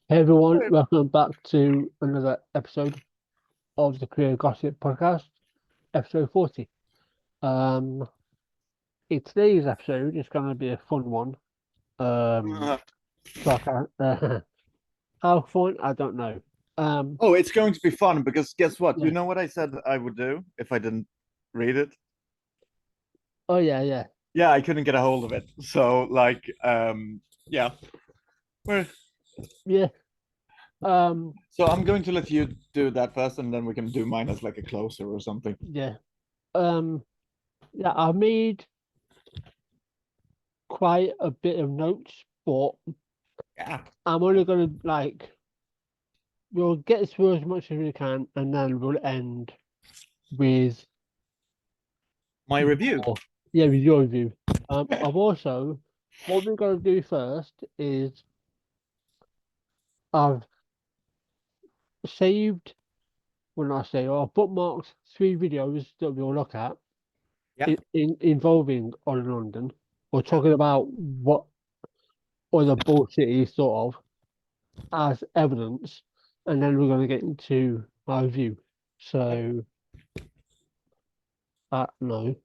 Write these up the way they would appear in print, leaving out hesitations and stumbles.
Hey everyone, welcome back to another episode of the Career Gossip Podcast, episode 40. Um, today's episode is going to be a fun one. Um, so I can't, how fun? I don't know. Um, Oh, it's going to be fun because guess what? You yeah. know what I said I would do if I didn't read it? Oh yeah, yeah, Yeah, I couldn't get a hold of it. So yeah. Well, yeah. Um, so I'm going to let you do that first, and then we can do mine as like a closer or something. yeah. Um, yeah. I made quite a bit of notes, but Yeah. I'm only going to we'll get through as much as we can, and then we'll end with My review. your, yeah, with your review. I've also, what we're going to do first is I've saved, when I say, or I've bookmarked 3 videos that we'll look at Yeah. involving Oli London, or Yeah. talking about what other bullshit he thought of as evidence, and then we're going to get into my review. So, no,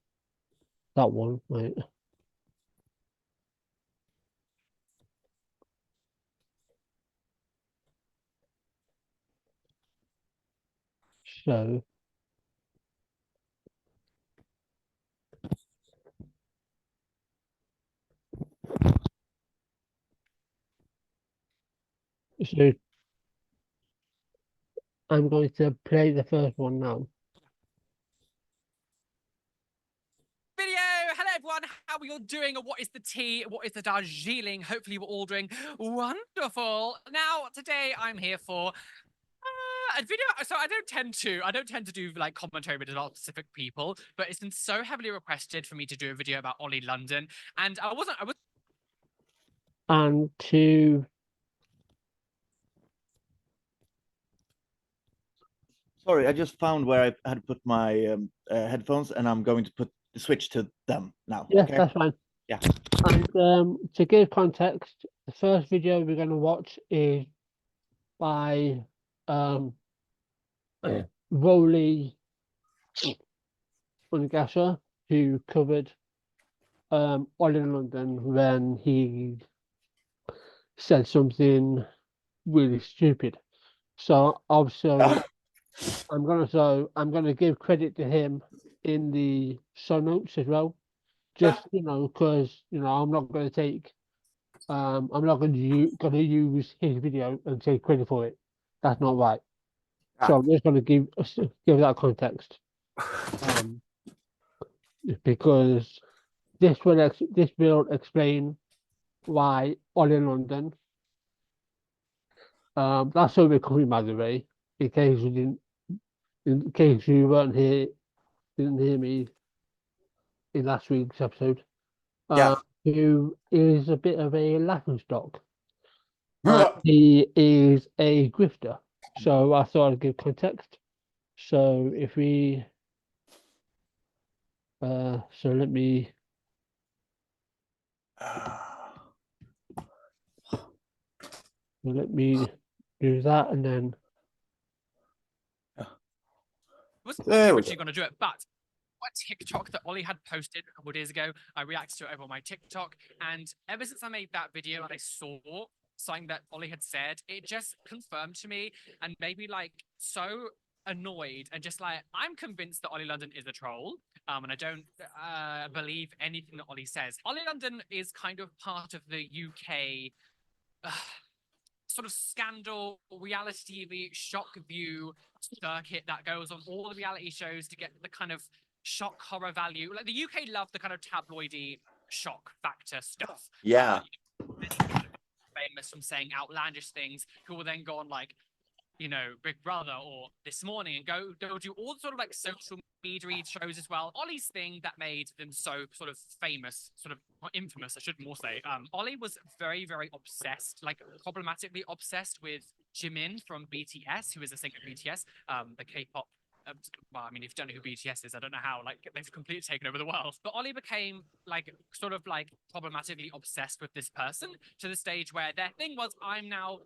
that one, right? So, so I'm going to play the first one now. Video. Hello everyone, how are you all doing? What is the tea? What is the Darjeeling? Hopefully we're all doing wonderful. Now today I'm here for a video. So I don't tend to do like commentary videos about specific people, but it's been so heavily requested for me to do a video about Oli London, and I was And to Sorry, I just found where I had put my headphones, and I'm going to put the switch to them now. yeah, Okay. that's fine. Yeah. And to give context, the first video we're going to watch is by um Oli London, who covered Oli London when he said something really stupid. So also I'm gonna give credit to him in the show notes as well. Just because I'm not gonna take I'm not gonna use his video and take credit for it. That's not right. So I'm just gonna give that context. Um, because this will explain why Oli London. That's where we're coming, by the way. In case you didn't, in case you weren't here, didn't hear me in last week's episode. Yeah. Who is a bit of a laughing stock. He is a grifter. So I thought I'd give context. So if we, so let me do that, and then was There we originally going to do it, but a TikTok that Oli had posted a couple of days ago, I reacted to it over on my TikTok, and ever since I made that video and I saw something that Oli had said, it just confirmed to me and made me like so annoyed and just like I'm convinced that Oli London is a troll. And I don't believe anything that Oli says. Oli London is kind of part of the UK sort of scandal reality TV shock view circuit that goes on all the reality shows to get the kind of shock horror value. Like the UK love the kind of tabloidy shock factor stuff. Yeah. Famous from saying outlandish things, who will then go on like, Big Brother or This Morning and go do all sort of like social media shows as well. Ollie's thing that made them so sort of famous, sort of infamous, I should more say. Ollie was very, very obsessed, like problematically obsessed with Jimin from BTS, who is a singer of BTS, the K-pop. Well, I mean, if you don't know who BTS is, I don't know how, like, they've completely taken over the world. But Ollie became, like, sort of, like, problematically obsessed with this person to the stage where their thing was, I'm now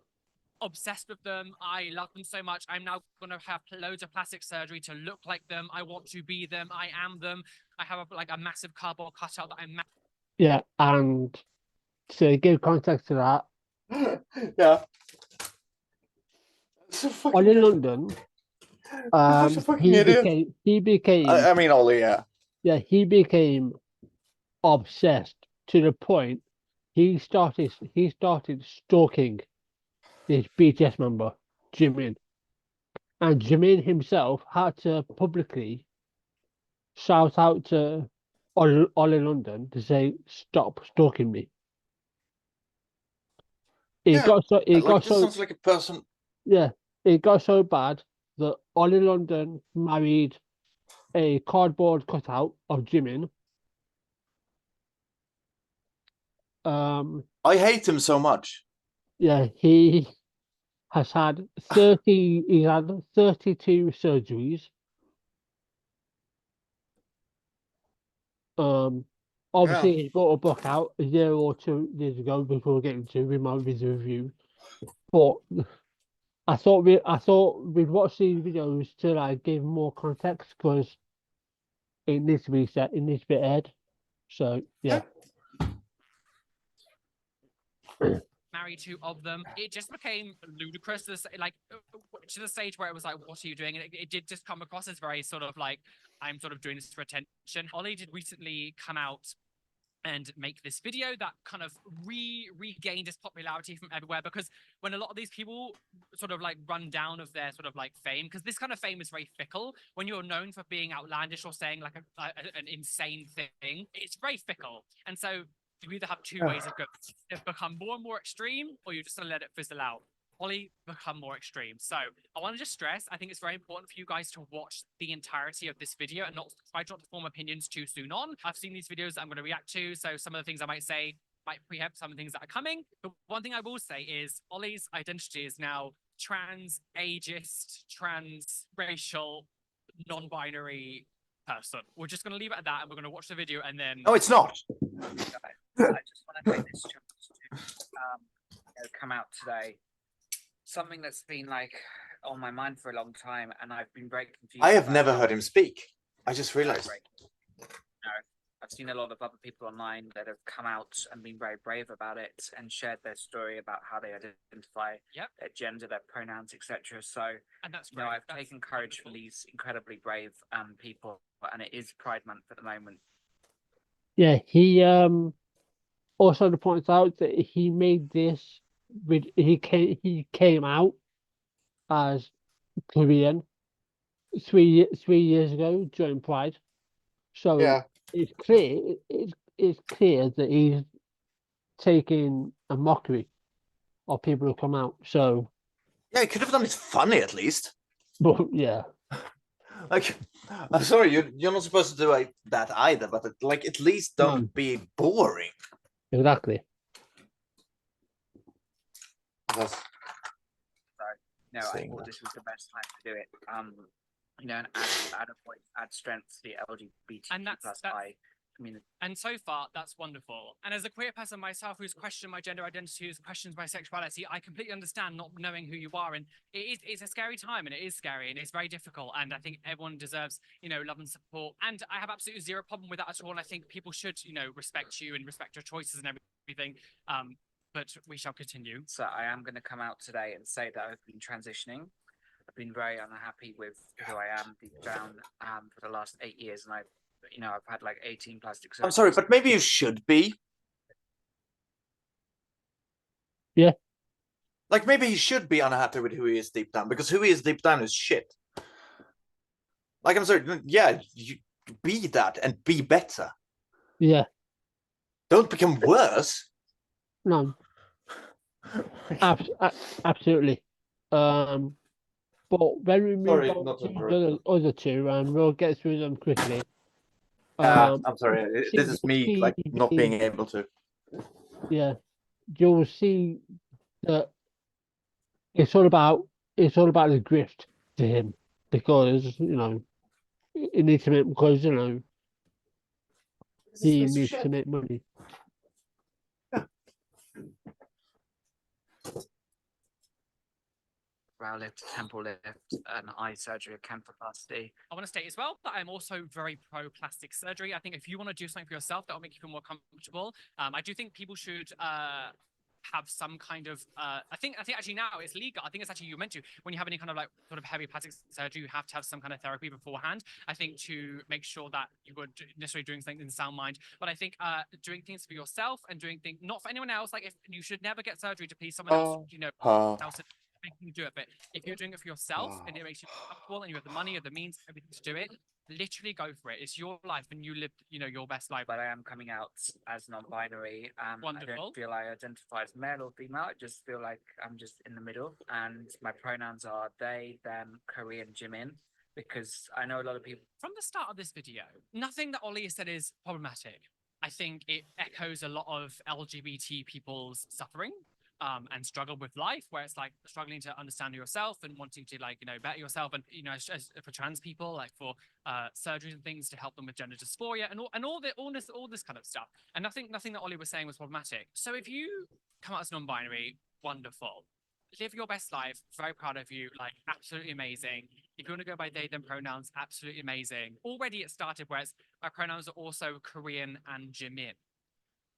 obsessed with them. I love them so much. I'm now going to have loads of plastic surgery to look like them. I want to be them. I am them. I have a massive cardboard cutout that I'm. Yeah, and to give context to that, Yeah. So fucking Oli idiot. London, Such a fucking idiot. he became I mean, Ollie, yeah. yeah, he became obsessed to the point he started stalking this BTS member, Jimin. And Jimin himself had to publicly shout out to Oli London to say, "Stop stalking me." Yeah, It like got this so sounds like a person. yeah, it got so bad that Oli London married a cardboard cutout of Jimin. I hate him so much. Yeah, has had he had 32 surgeries. Obviously Yeah. he brought a book out a year or 2 years ago before getting to with my video review. But I thought we'd watch these videos to like give more context because it needs to be set, it needs to be aired. So yeah. Married two of them. It just became ludicrous, like to the stage where it was like, "What are you doing?" And it did just come across as very sort of like, "I'm sort of doing this for attention." Ollie did recently come out and make this video that kind of regained its popularity from everywhere, because when a lot of these people sort of like run down of their sort of like fame, because this kind of fame is very fickle. When you're known for being outlandish or saying like an insane thing, it's very fickle. And so you either have two ways of going: they've become more and more extreme, or you're just gonna let it fizzle out. Ollie become more extreme. So I want to just stress, I think it's very important for you guys to watch the entirety of this video and not try not to form opinions too soon on. I've seen these videos that I'm going to react to, so some of the things I might say might preempt some of the things that are coming. But one thing I will say is Ollie's identity is now trans, ageist, transracial, non-binary person. We're just going to leave it at that, and we're going to watch the video and then. No, it's not. I just want to take this chance to come out today. Something that's been like on my mind for a long time, and I've been very confused. I have never heard him speak. I just realized. No, I've seen a lot of other people online that have come out and been very brave about it and shared their story about how they identify, their gender, their pronouns, etc. So, and that's great. I've taken courage from these incredibly brave people, and it is Pride Month at the moment. Yeah, he also points out that he made this he came out as Korean 3 years ago during Pride. So Yeah. it's clear that he's taking a mockery of people who come out. So Yeah, he could have done it funny at least. but yeah. Like, I'm sorry, you're not supposed to do that either, but like at least don't be boring. Exactly. No, I thought this was the best time to do it. And add a voice, add strength to the LGBTQ+I community. And so far, that's wonderful. And as a queer person myself who's questioned my gender identity, who's questioned my sexuality, I completely understand not knowing who you are. And it's a scary time, and it is scary, and it's very difficult. And I think everyone deserves, love and support. And I have absolutely zero problem with that at all. And I think people should, respect you and respect your choices and everything. But we shall continue. So I am going to come out today and say that I've been transitioning. I've been very unhappy with who I am deep down for the last 8 years, and I've had like 18 plastic surgeries. I'm sorry, but maybe you should be. Yeah. Like maybe he should be unhappy with who he is deep down, because who he is deep down is shit. Like, I'm sorry, yeah, you be that and be better. Yeah. Don't become worse. No. Absolutely. But when we move Sorry, on not to to the other two, and we'll get through them quickly. I'm sorry. This is me like not being able to. Yeah, you'll see that it's all about the grift to him, because he needs to make he needs to make money. lift, temple lift, an eye surgery, a canthoplasty. I want to state as well that I'm also very pro plastic surgery. I think if you want to do something for yourself that will make you feel more comfortable, I do think people should have some kind of I think actually now it's legal. I think it's actually you're meant to, when you have any kind of like sort of heavy plastic surgery, you have to have some kind of therapy beforehand, I think, to make sure that you were necessarily doing something in sound mind. But I think doing things for yourself and doing things not for anyone else, like if you should never get surgery to please someone else, you know, else making you do it. But if you're doing it for yourself and it makes you comfortable and you have the money or the means, everything to do it, literally go for it. It's your life and you live, you know, your best life. But I am coming out as non-binary. Wonderful. I don't feel I identify as male or female. I just feel like I'm just in the middle. And my pronouns are they, them, Korean, Jimin. Because I know a lot of people. From the start of this video, nothing that Oli has said is problematic. I think it echoes a lot of LGBT people's suffering and struggle with life, where it's like struggling to understand yourself and wanting to, like, you know, better yourself. And, you know, as for trans people, like for surgeries and things to help them with gender dysphoria and all this kind of stuff. And nothing that Oli was saying was problematic. So if you come out as non-binary, wonderful. Live your best life. Very proud of you. Like, absolutely amazing. If you want to go by they, them pronouns, absolutely amazing. Already it started where it's, my pronouns are also Korean and Jimin.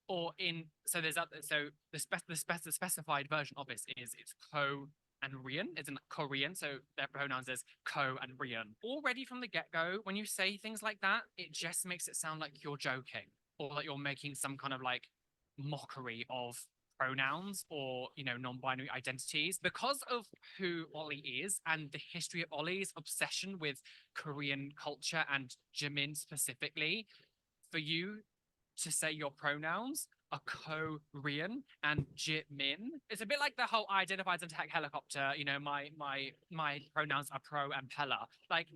Or in, so there's so the specified version of this is it's Ko and Rian, it's in Korean, so their pronouns is Ko and Rian. Already from the get-go, when you say things like that, it just makes it sound like you're joking or that you're making some kind of like mockery of pronouns or, you know, non-binary identities. Because of who Oli is and the history of Oli's obsession with Korean culture and Jimin specifically, for you to say your pronouns are Korean and Jimin, it's a bit like the whole I identify as a tech helicopter, you know, my pronouns are pro and Pella. Like,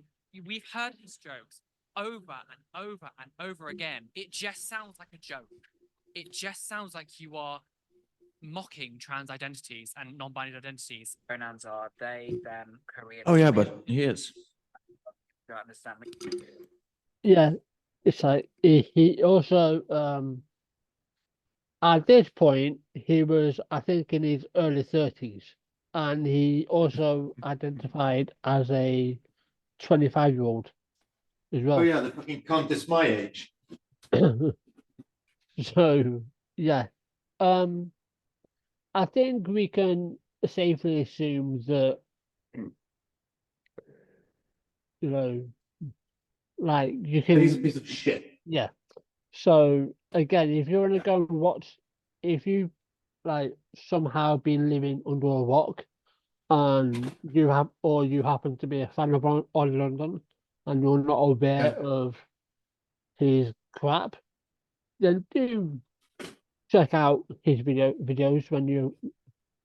we've heard these jokes over and over and over again. It just sounds like a joke. It just sounds like you are mocking trans identities and non-binary identities. Pronouns are they, them, Korean. Oh yeah, but he is. You understand me? Yeah, it's like he also at this point he was, I think, in his early 30s, and he also identified as a 25-year-old as well. Oh yeah, the fucking cunt is my age. So yeah, I think we can safely assume that, you know, like you can. He's a piece of shit. Yeah. So again, if you want to go and watch, if you like somehow been living under a rock, and you happen to be a fan of Oli London, and you're not aware of his crap, then do check out his videos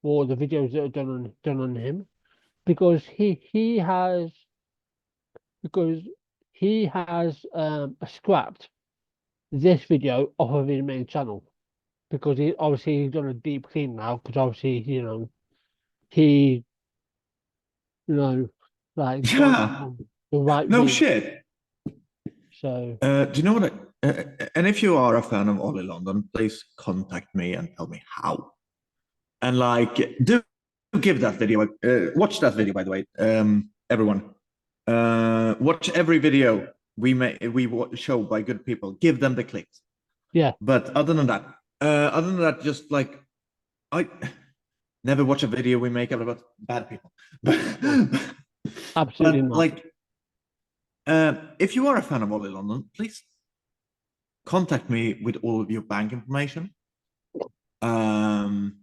or the videos that are done on him, because he has scrapped this video off of his main channel, because he's done a deep clean now, because obviously, you know, he, you know, like Yeah. the right No route. shit. So Do you know what? And if you are a fan of Oli London, please contact me and tell me how. And like, do give that video. Watch that video, by the way. Everyone, watch every video we show by good people. Give them the clicks. yeah, But other than that, just like, I never watch a video we make about bad people. absolutely But not. like, if you are a fan of Oli London, please contact me with all of your bank information. I'm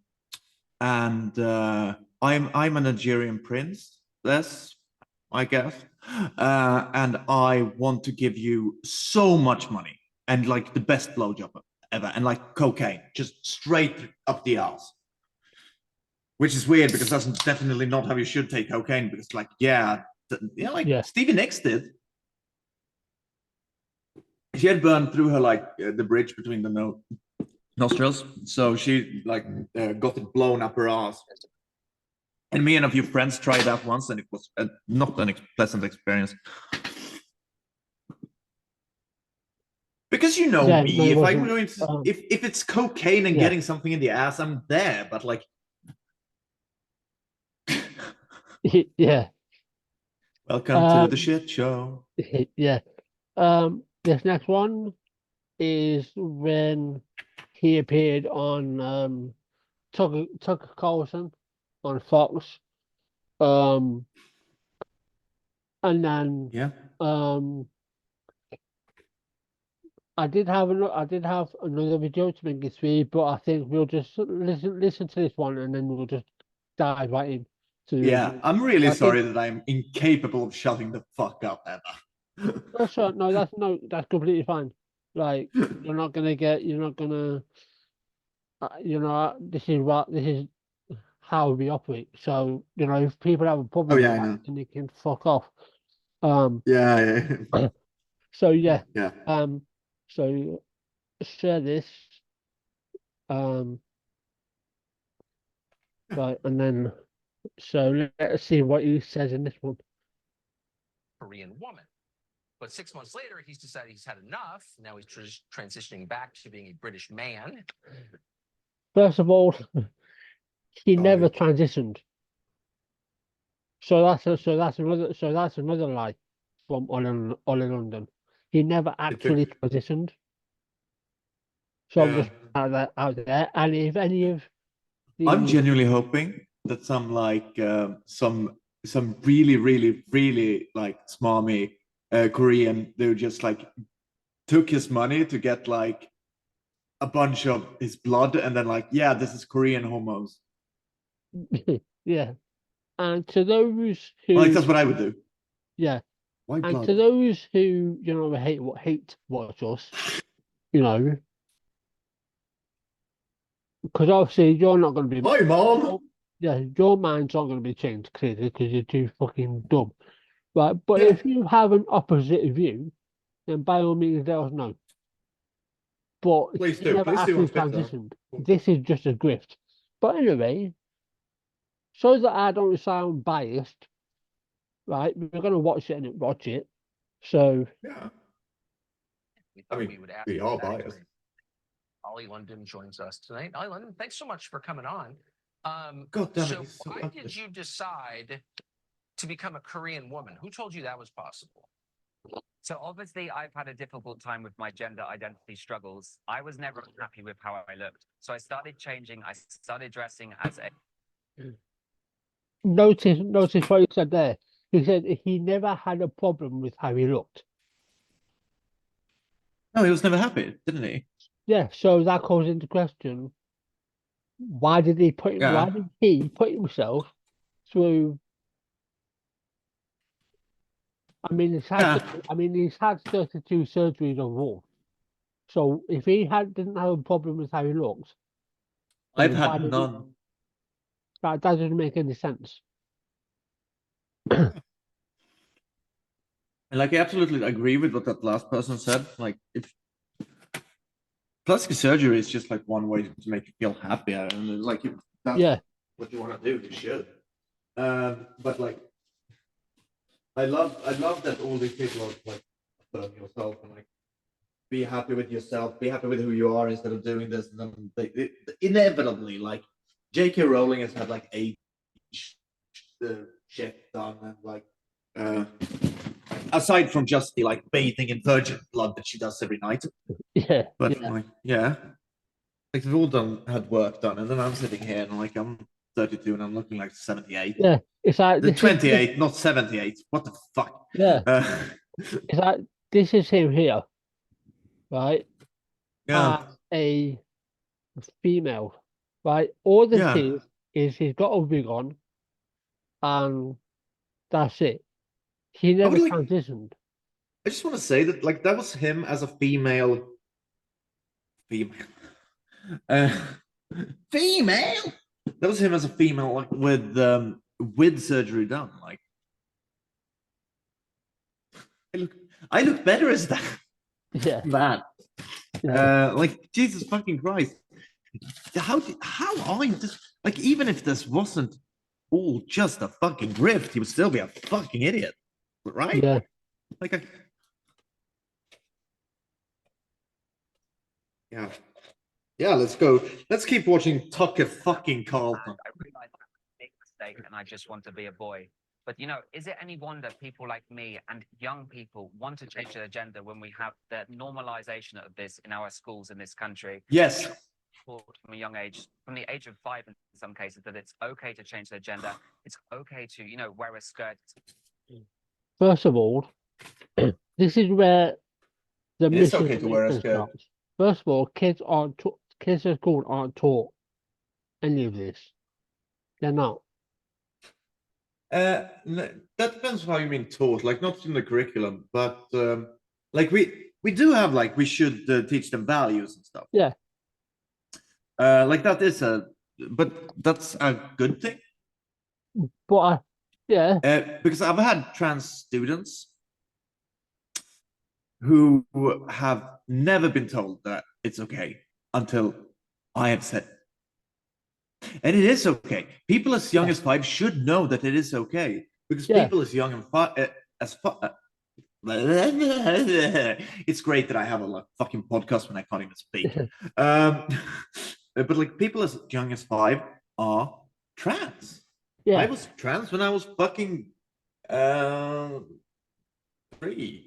a Nigerian prince, I guess, and I want to give you so much money and like the best blowjob ever, and like cocaine, just straight up the ass. Which is weird because that's definitely not how you should take cocaine. Because like, Stevie Nicks did. She had burned through her like the bridge between the nostrils, so she like got it blown up her ass. And me and a few friends tried that once, and it was not an pleasant experience. Because you know Yeah, me, no, it if I'm wasn't. going to, if it's cocaine and Yeah. getting something in the ass, I'm there. But like, Yeah. Welcome to the shit show. Yeah. This next one is when he appeared on Tucker Carlson on Fox. And then Yeah. I did have another video to make it three, but I think we'll just listen to this one and then we'll just dive right in. Yeah, I'm really I sorry think- that I'm incapable of shutting the fuck up, Emma. That's right. No, that's completely fine. Like you're not gonna, this is how we operate. So if people have a problem Oh, yeah, with I that, know. then they can fuck off. Um. Yeah. So yeah. Yeah. So share this. Um. Right, and then so let's see what he says in this one. Korean woman. But 6 months later, he's decided he's had enough. Now he's transitioning back to being a British man. First of all, he Oh, never yeah. transitioned. So that's another lie from Oli London. He never actually transitioned. So I'm just out there. And if any of I'm the genuinely hoping that some really, really, really like smarmy Korean dude just like took his money to get like a bunch of his blood and then like, yeah, this is Korean homos. yeah, and to those who Like that's what I would do. yeah, Why and blood? to those who hate watch us, because obviously you're not going to be. Hi, mom. Yeah, your mind's not going to be changed clearly because you're too fucking dumb, right? But Yeah. if you have an opposite view, then by all means let us know. But Please he do. never Please do on actually Twitter. transitioned. This is just a grift. But anyway, so that I don't sound biased, right? We're going to watch it. So Yeah. We I thought mean, we would ask we are that biased. experience. Oli London joins us tonight. Oli London, thanks so much for coming on. God damn it, So he's so why ugly. did you decide to become a Korean woman? Who told you that was possible? So obviously I've had a difficult time with my gender identity struggles. I was never happy with how I looked. So I started changing. I started dressing as a notice what he said there. He said he never had a problem with how he looked. No, he was never happy, didn't he? Yeah, so that calls into question why did he put himself through? I mean, he's had 32 surgeries overall. So if he didn't have a problem with how he looks, I've then why had did none. that doesn't make any sense. And like I absolutely agree with what that last person said. Like if plastic surgery is just like one way to make you feel happier, and like if that's Yeah, what you want to do, you should. But like I love that all these people are like affirm yourself and like be happy with yourself, be happy with who you are instead of doing this. And then inevitably, like J.K. Rowling has had like age shit done and like aside from just the like bathing in virgin blood that she does every night. yeah, But yeah. like like they've all had work done, and then I'm sitting here and like I'm 32 and I'm looking like 78. Yeah, it's like The 28, not 78. What the fuck? Yeah, it's like this is him here, right? Yeah. A female, right? All this Yeah. is he's got a wig on, and that's it. He never would like- transitioned. I just want to say that like that was him as a female. Uh, female. That was him as a female, like with surgery done. Like I look better as that. Yeah, Man. yeah. Like Jesus fucking Christ. How I just like even if this wasn't all just a fucking grift, he would still be a fucking idiot, right? Yeah. Like yeah. Let's go. Let's keep watching Tucker fucking Carlson. I realized I made a sake and I just want to be a boy. But, you know, is it any wonder people like me and young people want to change their gender when we have the normalization of this in our schools in this country? Yes. From a young age, from the age of 5 in some cases, that it's okay to change their gender. It's okay to, you know, wear a skirt. First of all, this is where the It is okay to wear a misinformation skirt. starts. First of all, kids at school aren't taught any of this. They're not. That depends how you mean taught, like not in the curriculum, but like we do have like we should teach them values and stuff. Yeah. Like that is but that's a good thing. But yeah, Because I've had trans students who have never been told that it's okay until I have said. And it is okay. People as young as 5 should know that it is okay, because people as young as 5. It's great that I have a fucking podcast when I can't even speak. But like people as young as 5 are trans. yeah, I was trans when I was fucking 3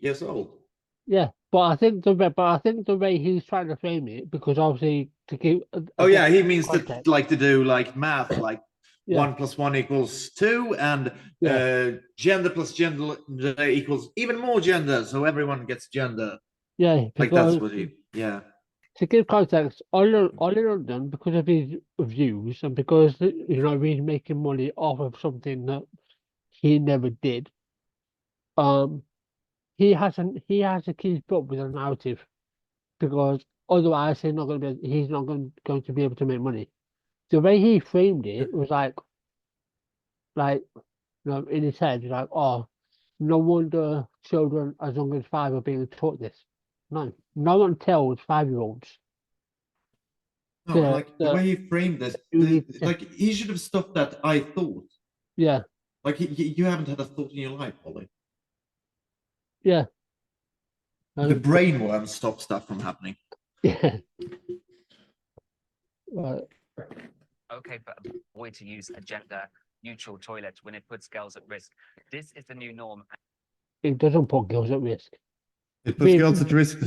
years old. yeah. But I think the way he's trying to frame it, because obviously to give. Oh yeah, he means context. to like to do like math, like Yeah. 1 + 1 = 2, and gender plus gender equals even more gender, so everyone gets gender. Yeah, Like that's what he. Yeah. To give context, Oli London, because of his views and because you know he's making money off of something that he never did, he has to keep up with the narrative, because otherwise he's not going to be able to make money. The way he framed it was like you know, in his head, like, oh, no wonder children as young as 5 are being taught this. No one tells 5-year-olds. No, like the way he framed this, like he should have stopped that I thought. Yeah. Like you haven't had a thought in your life, Ollie. Yeah. The brainworm stops stuff from happening. Yeah. Right. Okay for a boy to use a gender-neutral toilet when it puts girls at risk. This is the new norm. It doesn't put girls at risk. It puts girls at risk.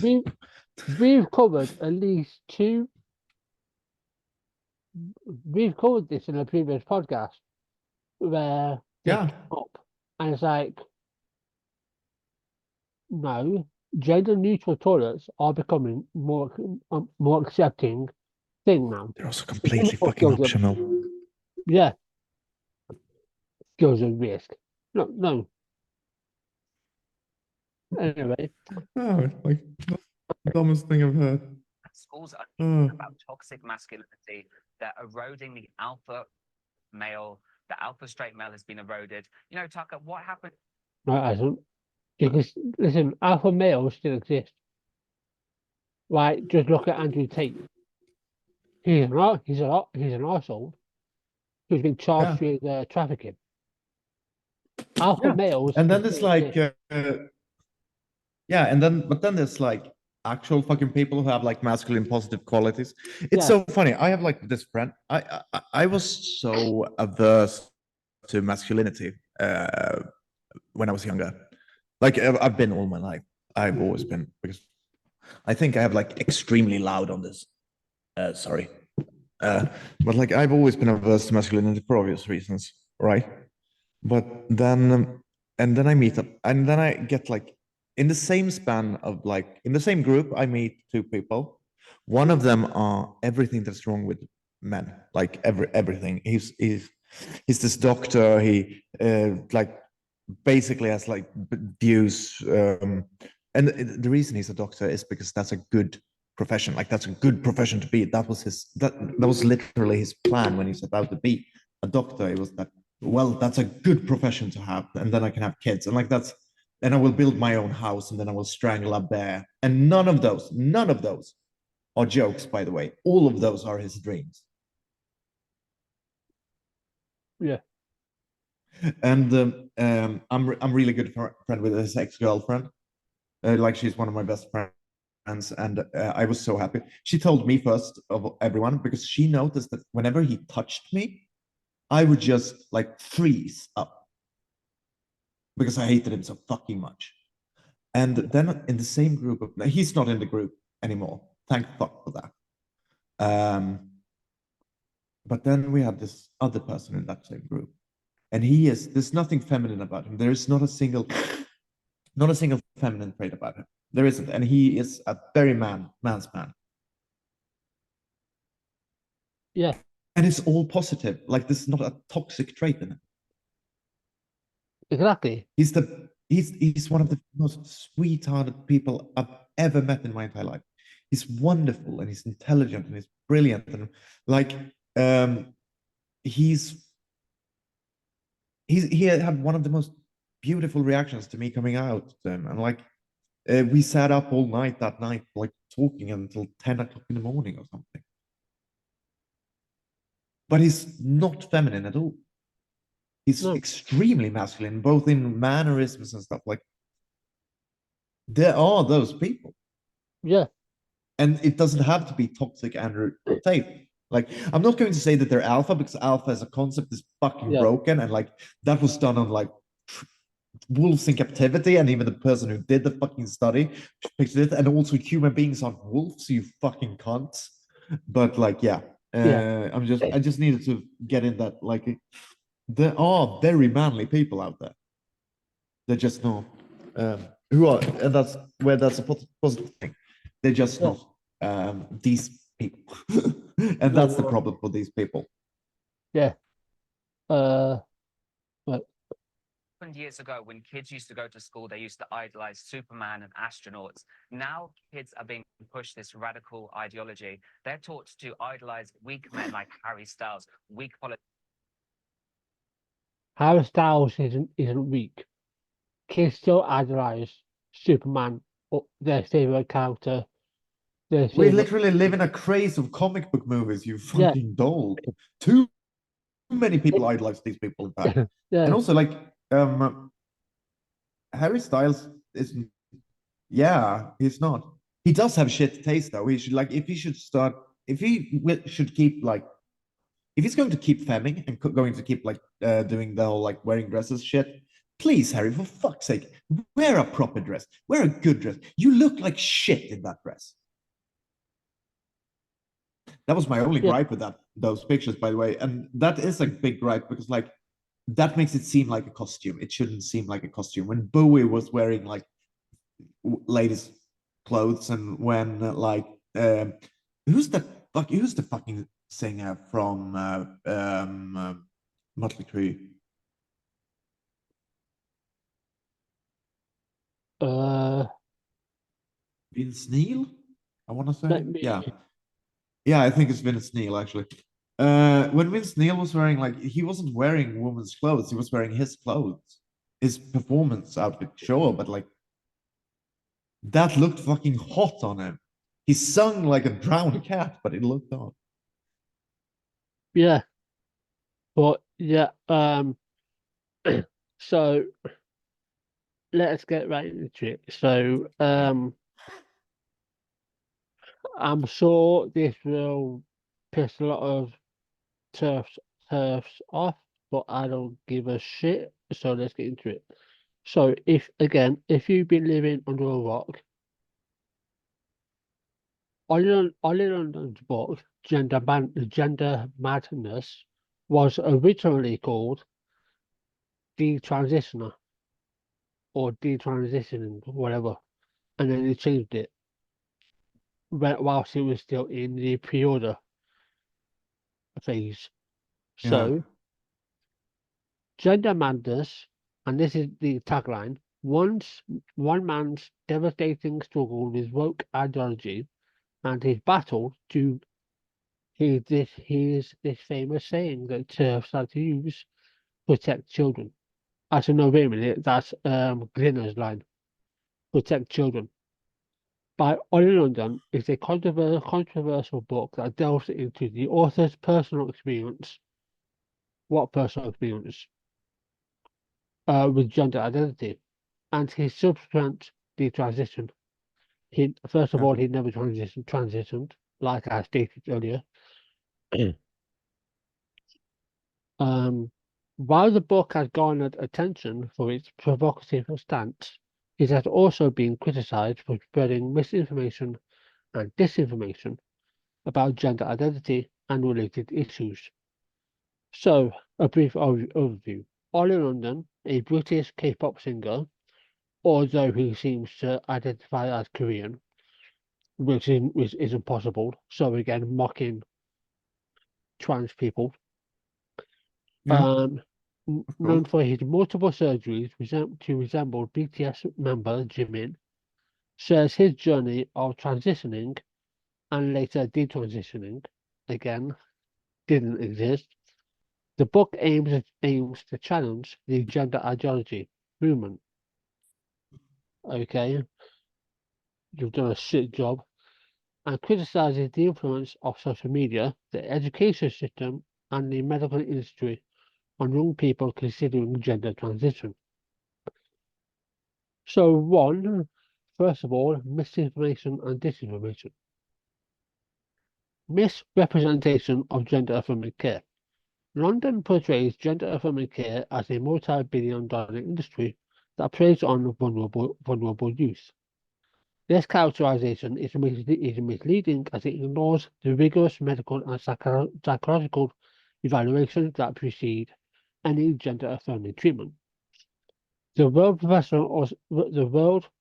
We've covered at least 2. We've covered this in a previous podcast where Yeah. and it's like, no, gender neutral toilets are becoming more accepting thing now. They're also completely fucking optional. Yeah. Girls at risk. No. Anyway. Oh, like the dumbest thing I've heard. Schools are about toxic masculinity. They're eroding the alpha male. The alpha straight male has been eroded. You know, Tucker, what happened? No, it hasn't. Because listen, alpha males still exist. Right? Just look at Andrew Tate. He's an arsehole who's been charged with trafficking. Alpha males. And then there's like, but then there's like actual fucking people who have like masculine positive qualities. It's so funny. I have like this friend. I was so averse to masculinity when I was younger. Like I've been all my life. I've always been, because I think I have like extremely loud on this. Sorry. But like I've always been averse to masculinity for obvious reasons, right? But then and then I meet up, and then I get like in the same span of like in the same group, I meet 2 people. One of them are everything that's wrong with men, like everything. He's this doctor. He like basically has like views, and the reason he's a doctor is because that's a good profession. Like that's a good profession to be. That was literally his plan when he set out to be a doctor. It was that, well, that's a good profession to have, and then I can have kids, and like that's, and I will build my own house, and then I will strangle a bear. And none of those are jokes, by the way. All of those are his dreams. Yeah. And I'm really good friend with his ex-girlfriend. Like she's one of my best friends, and I was so happy. She told me first of everyone, because she noticed that whenever he touched me, I would just like freeze up because I hated him so fucking much. And then in the same group of, he's not in the group anymore. Thank fuck for that. But then we had this other person in that same group, and there's nothing feminine about him. There is not a single feminine trait about him. There isn't, and he is a very man's man. Yeah. And it's all positive. Like, this is not a toxic trait in him. Exactly. He's one of the most sweethearted people I've ever met in my entire life. He's wonderful, and he's intelligent, and he's brilliant, and like he had one of the most beautiful reactions to me coming out to him, and like we sat up all night that night, like talking until 10 o'clock in the morning or something. But he's not feminine at all. He's extremely masculine, both in mannerisms and stuff. Like, there are those people. Yeah. And it doesn't have to be toxic Andrew Tate. Like, I'm not going to say that they're alpha, because alpha as a concept is fucking broken, and like that was done on like wolves in captivity, and even the person who did the fucking study picked it, and also human beings aren't wolves, you fucking cunts. But like, I just needed to get in that, like, there are very manly people out there. They're just not who are, and that's where that's a positive thing. They're just not these people. And that's the problem for these people. Yeah. Years ago, when kids used to go to school, they used to idolize Superman and astronauts. Now kids are being pushed this radical ideology. They're taught to idolize weak men like Harry Styles, weak politics. Harry Styles isn't weak. Kids still idolize Superman, or their favorite character. We literally live in a craze of comic book movies, you fucking doll. Too many people idolize these people, in fact. And also, like, Harry Styles isn't. Yeah, he's not. He does have shit taste, though. He should, like, if he should keep, like, if he's going to keep femming and going to keep like doing the whole like wearing dresses shit, please, Harry, for fuck's sake, wear a proper dress, wear a good dress. You look like shit in that dress. That was my only gripe with those pictures, by the way, and that is a big gripe, because like that makes it seem like a costume. It shouldn't seem like a costume. When Bowie was wearing like ladies' clothes, and when like who's the fucking singer from Motley Crue? Vince Neil, I want to say. Yeah, I think it's Vince Neil, actually. When Vince Neil was wearing, like, he wasn't wearing women's clothes, he was wearing his clothes, his performance outfit, sure, but like that looked fucking hot on him. He sung like a drowned cat, but it looked hot. Yeah. But yeah, so let's get right into it. So I'm sure this will piss a lot of turfs off, but I don't give a shit. So let's get into it. So if you've been living under a rock, Oli London's book, Gender Madness, was originally called Detransitioner or Detransitioning, whatever, and then they changed it whilst it was still in the pre-order phase. So, Gender Madness, and this is the tagline: one man's devastating struggle with woke ideology and his battle to this famous saying that TERFs like to use protect children. Actually, no, wait a minute, that's Grinner's line. Protect children. By Oli London is a controversial book that delves into the author's personal experience. What personal experience? With gender identity and his subsequent detransition. First of all, he never transitioned, like I stated earlier. While the book has garnered attention for its provocative stance, it has also been criticized for spreading misinformation and disinformation about gender identity and related issues. So, a brief overview. Oli London, a British K-pop singer, although he seems to identify as Korean, which is impossible. So again, mocking trans people. Yeah, Known course. for his multiple surgeries to resemble BTS member Jimin, shares his journey of transitioning and later detransitioning. Again, didn't exist. The book aims to challenge the gender ideology movement. Okay, you've done a shit job. And criticizes the influence of social media, the education system, and the medical industry on young people considering gender transition. So, first of all, misinformation and disinformation. Misrepresentation of gender affirming care. London portrays gender affirming care as a multi-billion-dollar industry that preys on vulnerable youth. This characterization is misleading as it ignores the rigorous medical and psychological evaluations that precede any gender-affirming treatment. The World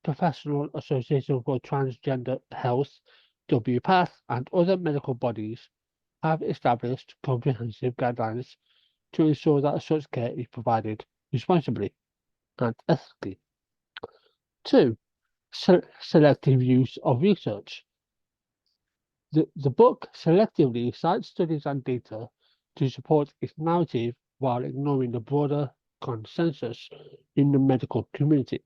Professional Association for Transgender Health, WPATH, and other medical bodies have established comprehensive guidelines to ensure that such care is provided responsibly and ethically. 2. Selective use of research. The book selectively cites studies and data to support its narrative while ignoring the broader consensus in the medical community.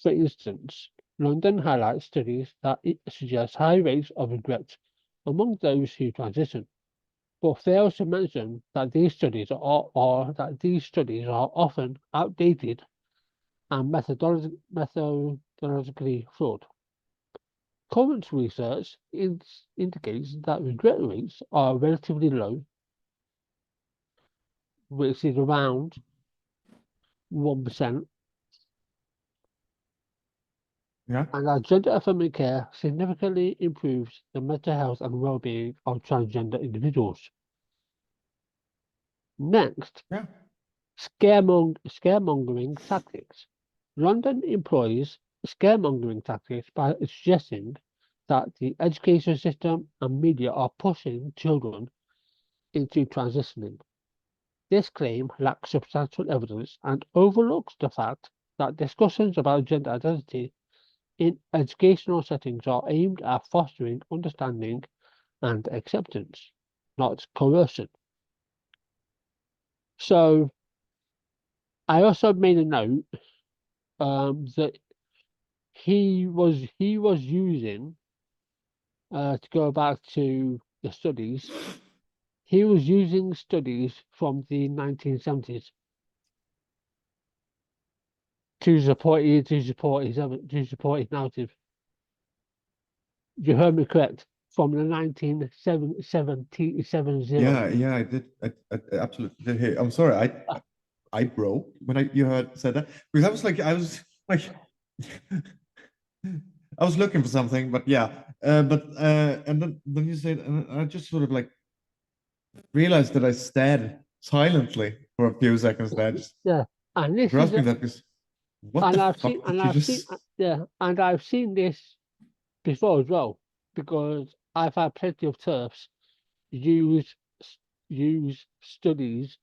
For instance, London highlights studies that suggest high rates of regret among those who transition, but fails to mention that these studies are often outdated and methodologically flawed. Current research indicates that regret rates are relatively low, which is around 1%, Yeah. and that gender affirming care significantly improves the mental health and well-being of transgender individuals. Next, Yeah. scaremongering tactics. London employs scaremongering tactics by suggesting that the education system and media are pushing children into transitioning. This claim lacks substantial evidence and overlooks the fact that discussions about gender identity in educational settings are aimed at fostering understanding and acceptance, not coercion. So I also made a note that he was using to go back to the studies. He was using studies from the 1970s to support his narrative. You heard me correct. From the 1970s. Yeah, I did. I absolutely did hear. I'm sorry, I broke when you heard said that because I was like I was looking for something, but yeah, and then you said, and I just sort of like realized that I stared silently for a few seconds there, just Yeah, and this is grasping that because what and the I've fuck seen did you just? and I've seen this before as well because I've had plenty of turfs use use studies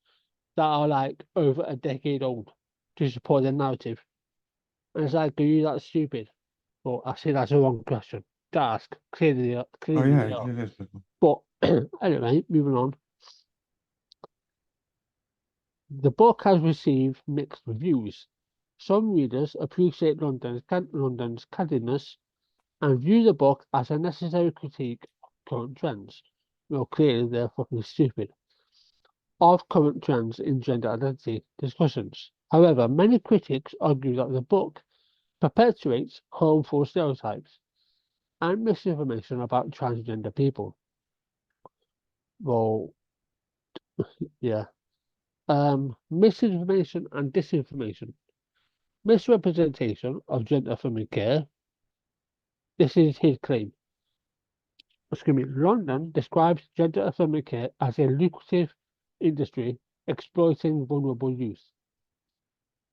that are like over a decade old to support their narrative. And it's like, are you that stupid? Well, I see that's a wrong question to ask. Clearly, Oh clearly yeah, they are. it is. But anyway, moving on. The book has received mixed reviews. Some readers appreciate London's candidness and view the book as a necessary critique of current trends. Well, clearly they're fucking stupid. Of current trends in gender identity discussions. However, many critics argue that the book perpetuates harmful stereotypes and misinformation about transgender people. Well, yeah. Misinformation and disinformation. Misrepresentation of gender-affirming care. This is his claim. Excuse me. London describes gender-affirming care as a lucrative industry exploiting vulnerable youth.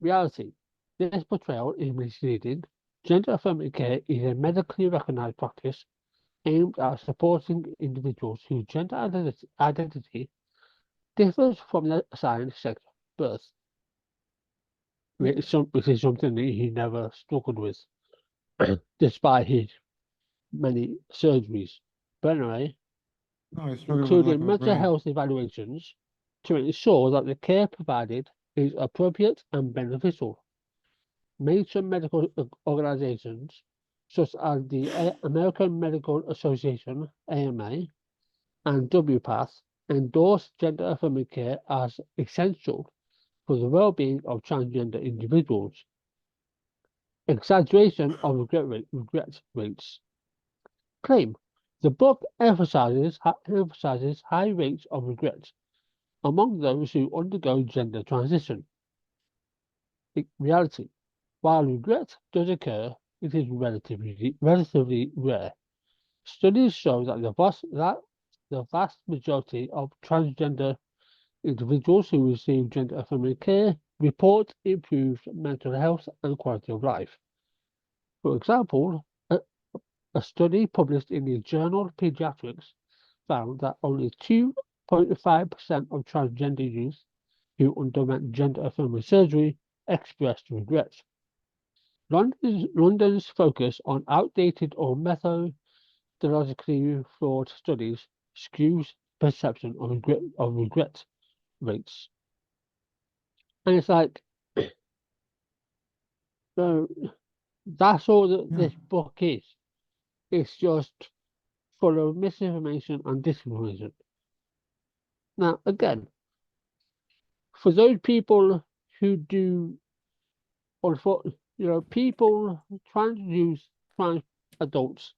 Reality. This portrayal is misleading. Gender-affirming care is a medically recognized practice aimed at supporting individuals whose gender identity differs from their assigned sex birth, which is something that he never struggled with, despite his many surgeries. But anyway, No, I struggle with including like my mental brain. health evaluations to ensure that the care provided is appropriate and beneficial. Major medical organizations, such as the American Medical Association, AMA, and WPATH, endorse gender affirming care as essential for the well-being of transgender individuals. Exaggeration of regret rates. Claim. The book emphasizes high rates of regret among those who undergo gender transition. Reality. While regret does occur, it is relatively rare. Studies show that the vast majority of transgender individuals who receive gender affirming care report improved mental health and quality of life. For example, a study published in the journal Pediatrics found that only 2.5% of transgender youth who underwent gender affirming surgery expressed regret. London's focus on outdated or methodologically flawed studies skews perception of regret rates. And it's like, no, that's all that Yeah. this book is. It's just full of misinformation and disinformation. Now, again, for those people who do, people trying to use trans adults,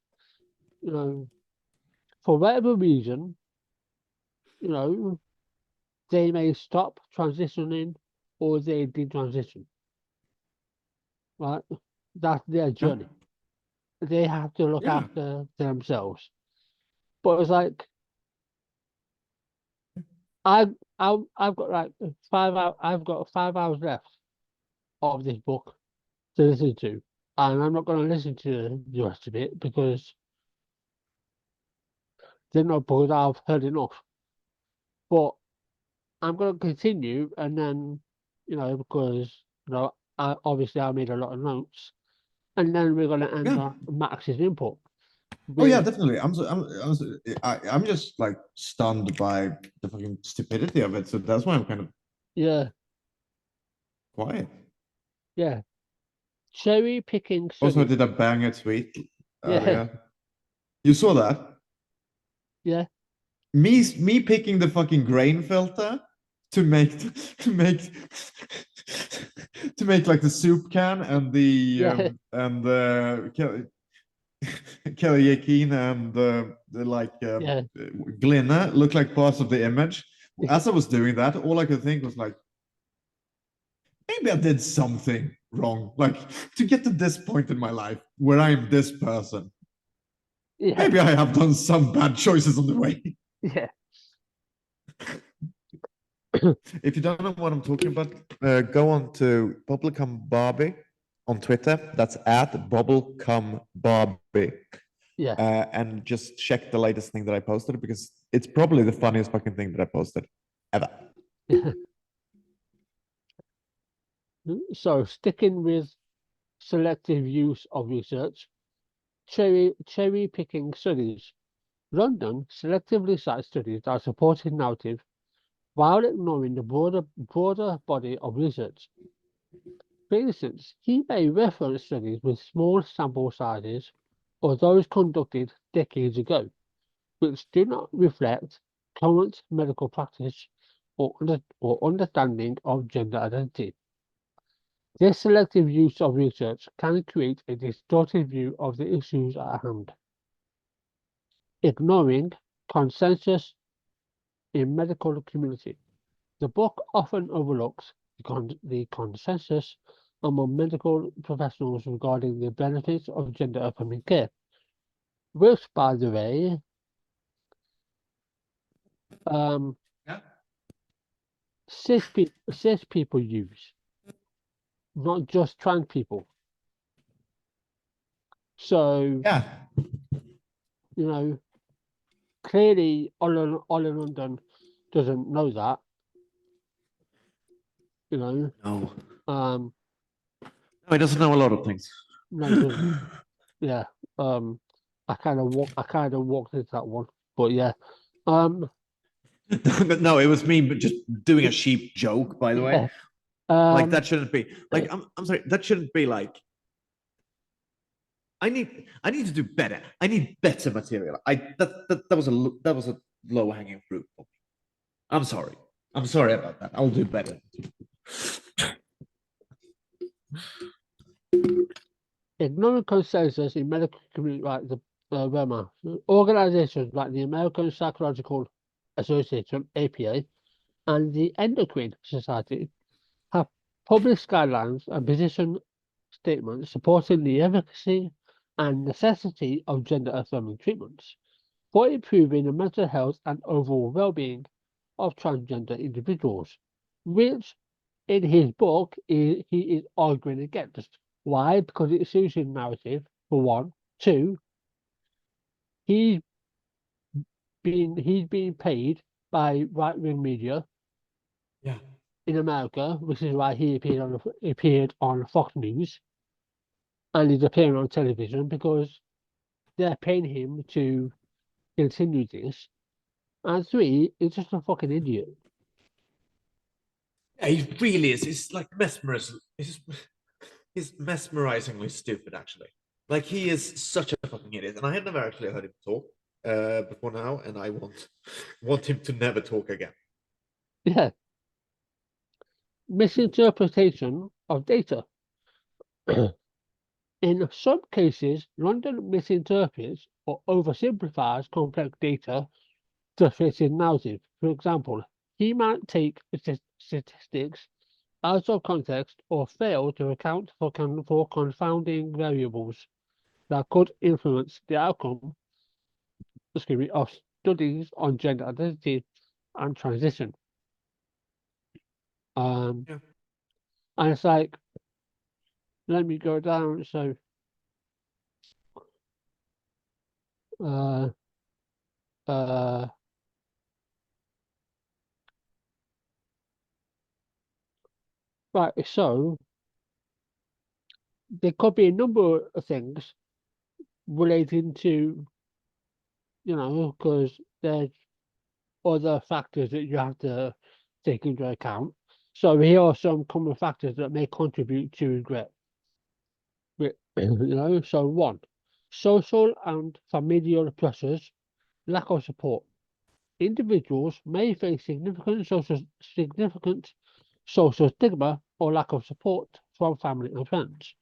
for whatever reason, they may stop transitioning or they detransition. Right? That's their journey. They have to look Yeah. after themselves. But it's like I've got like 5 hours. I've got 5 hours left of this book to listen to, and I'm not going to listen to the rest of it because I've heard enough. But I'm going to continue, and then because obviously I made a lot of notes, and then we're going to end Yeah. on Max's input. Oh yeah, with- definitely. I'm just like stunned by the fucking stupidity of it. So that's why I'm kind of yeah, quiet. yeah. Cherry picking. Also, I Studies. did a banger tweet Yeah, earlier. You saw that? yeah, Me picking the fucking grain filter to make to make like the soup can and the yeah, Kelly Yakin and the like yeah, Glinna look like parts of the image. As I was doing that, all I could think was like, maybe I did something wrong. Like to get to this point in my life where I am this person, yeah, maybe I have done some bad choices on the way. yeah. If you don't know what I'm talking about, go on to Bubblecum Barbie on Twitter. That's at Bubblecum Barbie. Yeah. And just check the latest thing that I posted because it's probably the funniest fucking thing that I posted ever. So sticking with selective use of research, cherry picking studies. London selectively cites studies that support his narrative while ignoring the broader body of research. For instance, he may reference studies with small sample sizes or those conducted decades ago, which do not reflect current medical practice or understanding of gender identity. This selective use of research can create a distorted view of the issues at hand, ignoring consensus in medical community. The book often overlooks the consensus among medical professionals regarding the benefits of gender-affirming care, which, by the way, Yeah. cis people use, not just trans people. So, Yeah. you know, clearly Oli London doesn't know that, you know. No. Um, No, he doesn't know a lot of things. no, he doesn't. Yeah. I kind of walked into that one, but yeah. No, it was me but just doing a sheep joke, by the way. Yeah. Like that shouldn't be like I'm sorry, that shouldn't be like I need to do better. I need better material. That was a low hanging fruit for me. I'm sorry. I'm sorry about that. I'll do better. Ignoring consensus in medical community like the Burma, organizations like the American Psychological Association (APA) and the Endocrine Society have published guidelines and position statements supporting the efficacy and necessity of gender-affirming treatments for improving the mental health and overall well-being of transgender individuals, which in his book he is arguing against. Why? Because it suits his narrative, for one. Two, he's being paid by right-wing media Yeah. in America, which is why he appeared on Fox News and is appearing on television because they're paying him to continue this. And three, he's just a fucking idiot. Yeah, he really is. He's like mesmerizing. He's mesmerizingly stupid, actually. Like he is such a fucking idiot, and I had never actually heard him talk before now, and I want him to never talk again. Yeah. Misinterpretation of data. In some cases, London misinterprets or oversimplifies complex data to fit his narrative. For example, he might take statistics out of context or fail to account for confounding variables that could influence the outcome of studies on gender identity and transition. Yeah. And it's like, let me go down. So, uh, uh, right. So there could be a number of things relating to, because there's other factors that you have to take into account. So here are some common factors that may contribute to regret. So one, social and familial pressures, lack of support. Individuals may face significant social stigma or lack of support from family and friends,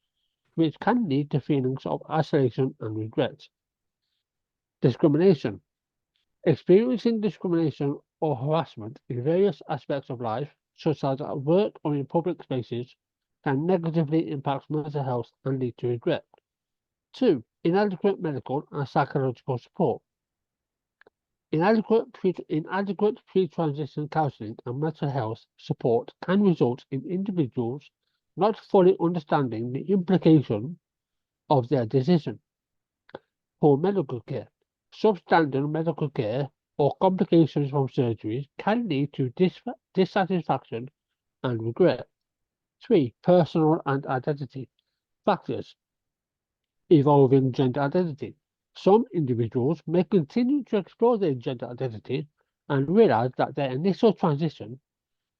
which can lead to feelings of isolation and regret. Discrimination. Experiencing discrimination or harassment in various aspects of life, such as at work or in public spaces, can negatively impact mental health and lead to regret. 2. Inadequate medical and psychological support. Inadequate pre-transition counseling and mental health support can result in individuals not fully understanding the implication of their decision. Poor medical care. Substandard medical care or complications from surgeries can lead to dissatisfaction and regret. 3. Personal and identity factors. Evolving gender identity. Some individuals may continue to explore their gender identity and realize that their initial transition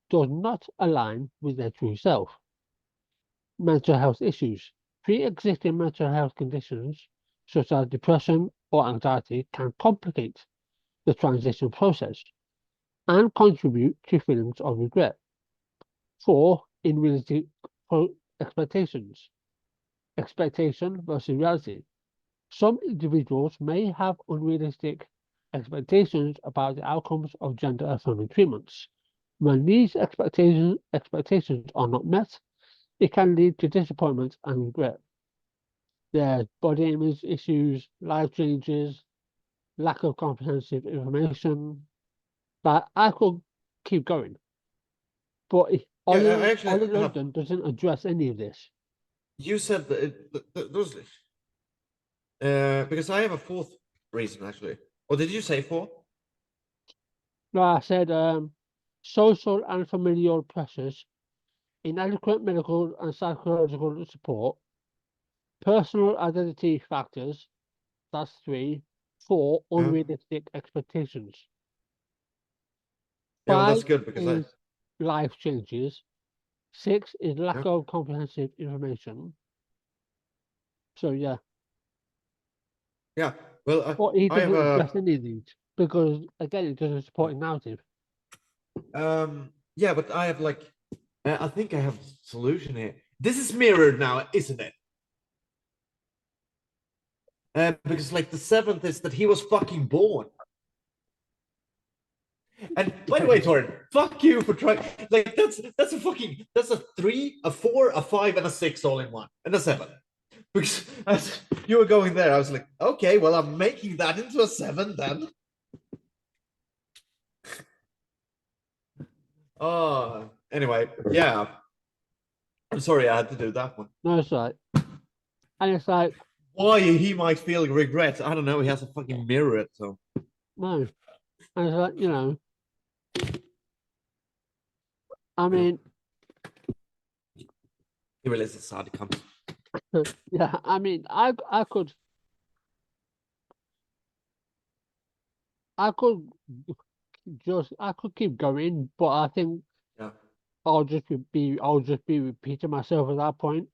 does not align with their true self. Mental health issues. Pre-existing mental health conditions such as depression or anxiety can complicate the transition process and contribute to feelings of regret. 4. Unrealistic expectations. Expectation versus reality. Some individuals may have unrealistic expectations about the outcomes of gender affirming treatments, When these expectations are not met, it can lead to disappointment and regret. There's body image issues, life changes, lack of comprehensive information. But I could keep going. But Yeah, I actually Oli have. London doesn't address any of this. You said those. Because I have a fourth reason actually. Or did you say four? No, I said social and familial pressures, inadequate medical and psychological support, personal identity factors, that's 3, 4, Yeah. unrealistic expectations. Yeah, well, 5 that's good because is life changes. 6 is lack Yeah. of comprehensive information. So yeah, yeah. Well, but he I have doesn't address a any of these because again, it doesn't support a narrative. yeah, but I have like I think I have a solution here. This is mirrored now, isn't it? Because like the seventh is that he was fucking born. And by the way, Torin, fuck you for trying. Like that's a 3, a 4, a 5, and a 6 all in one, and a 7. Because as you were going there, I was like, okay, well, I'm making that into a 7 then. Oh, anyway, yeah. I'm sorry I had to do that one. No, it's right. And it's like, Why he might feel regret, I don't know. He has to fucking mirror it, so. no. And it's like, I mean, He really is a sad cunt. yeah, I mean, I could I could keep going, but I think Yeah. I'll just be repeating myself at that point.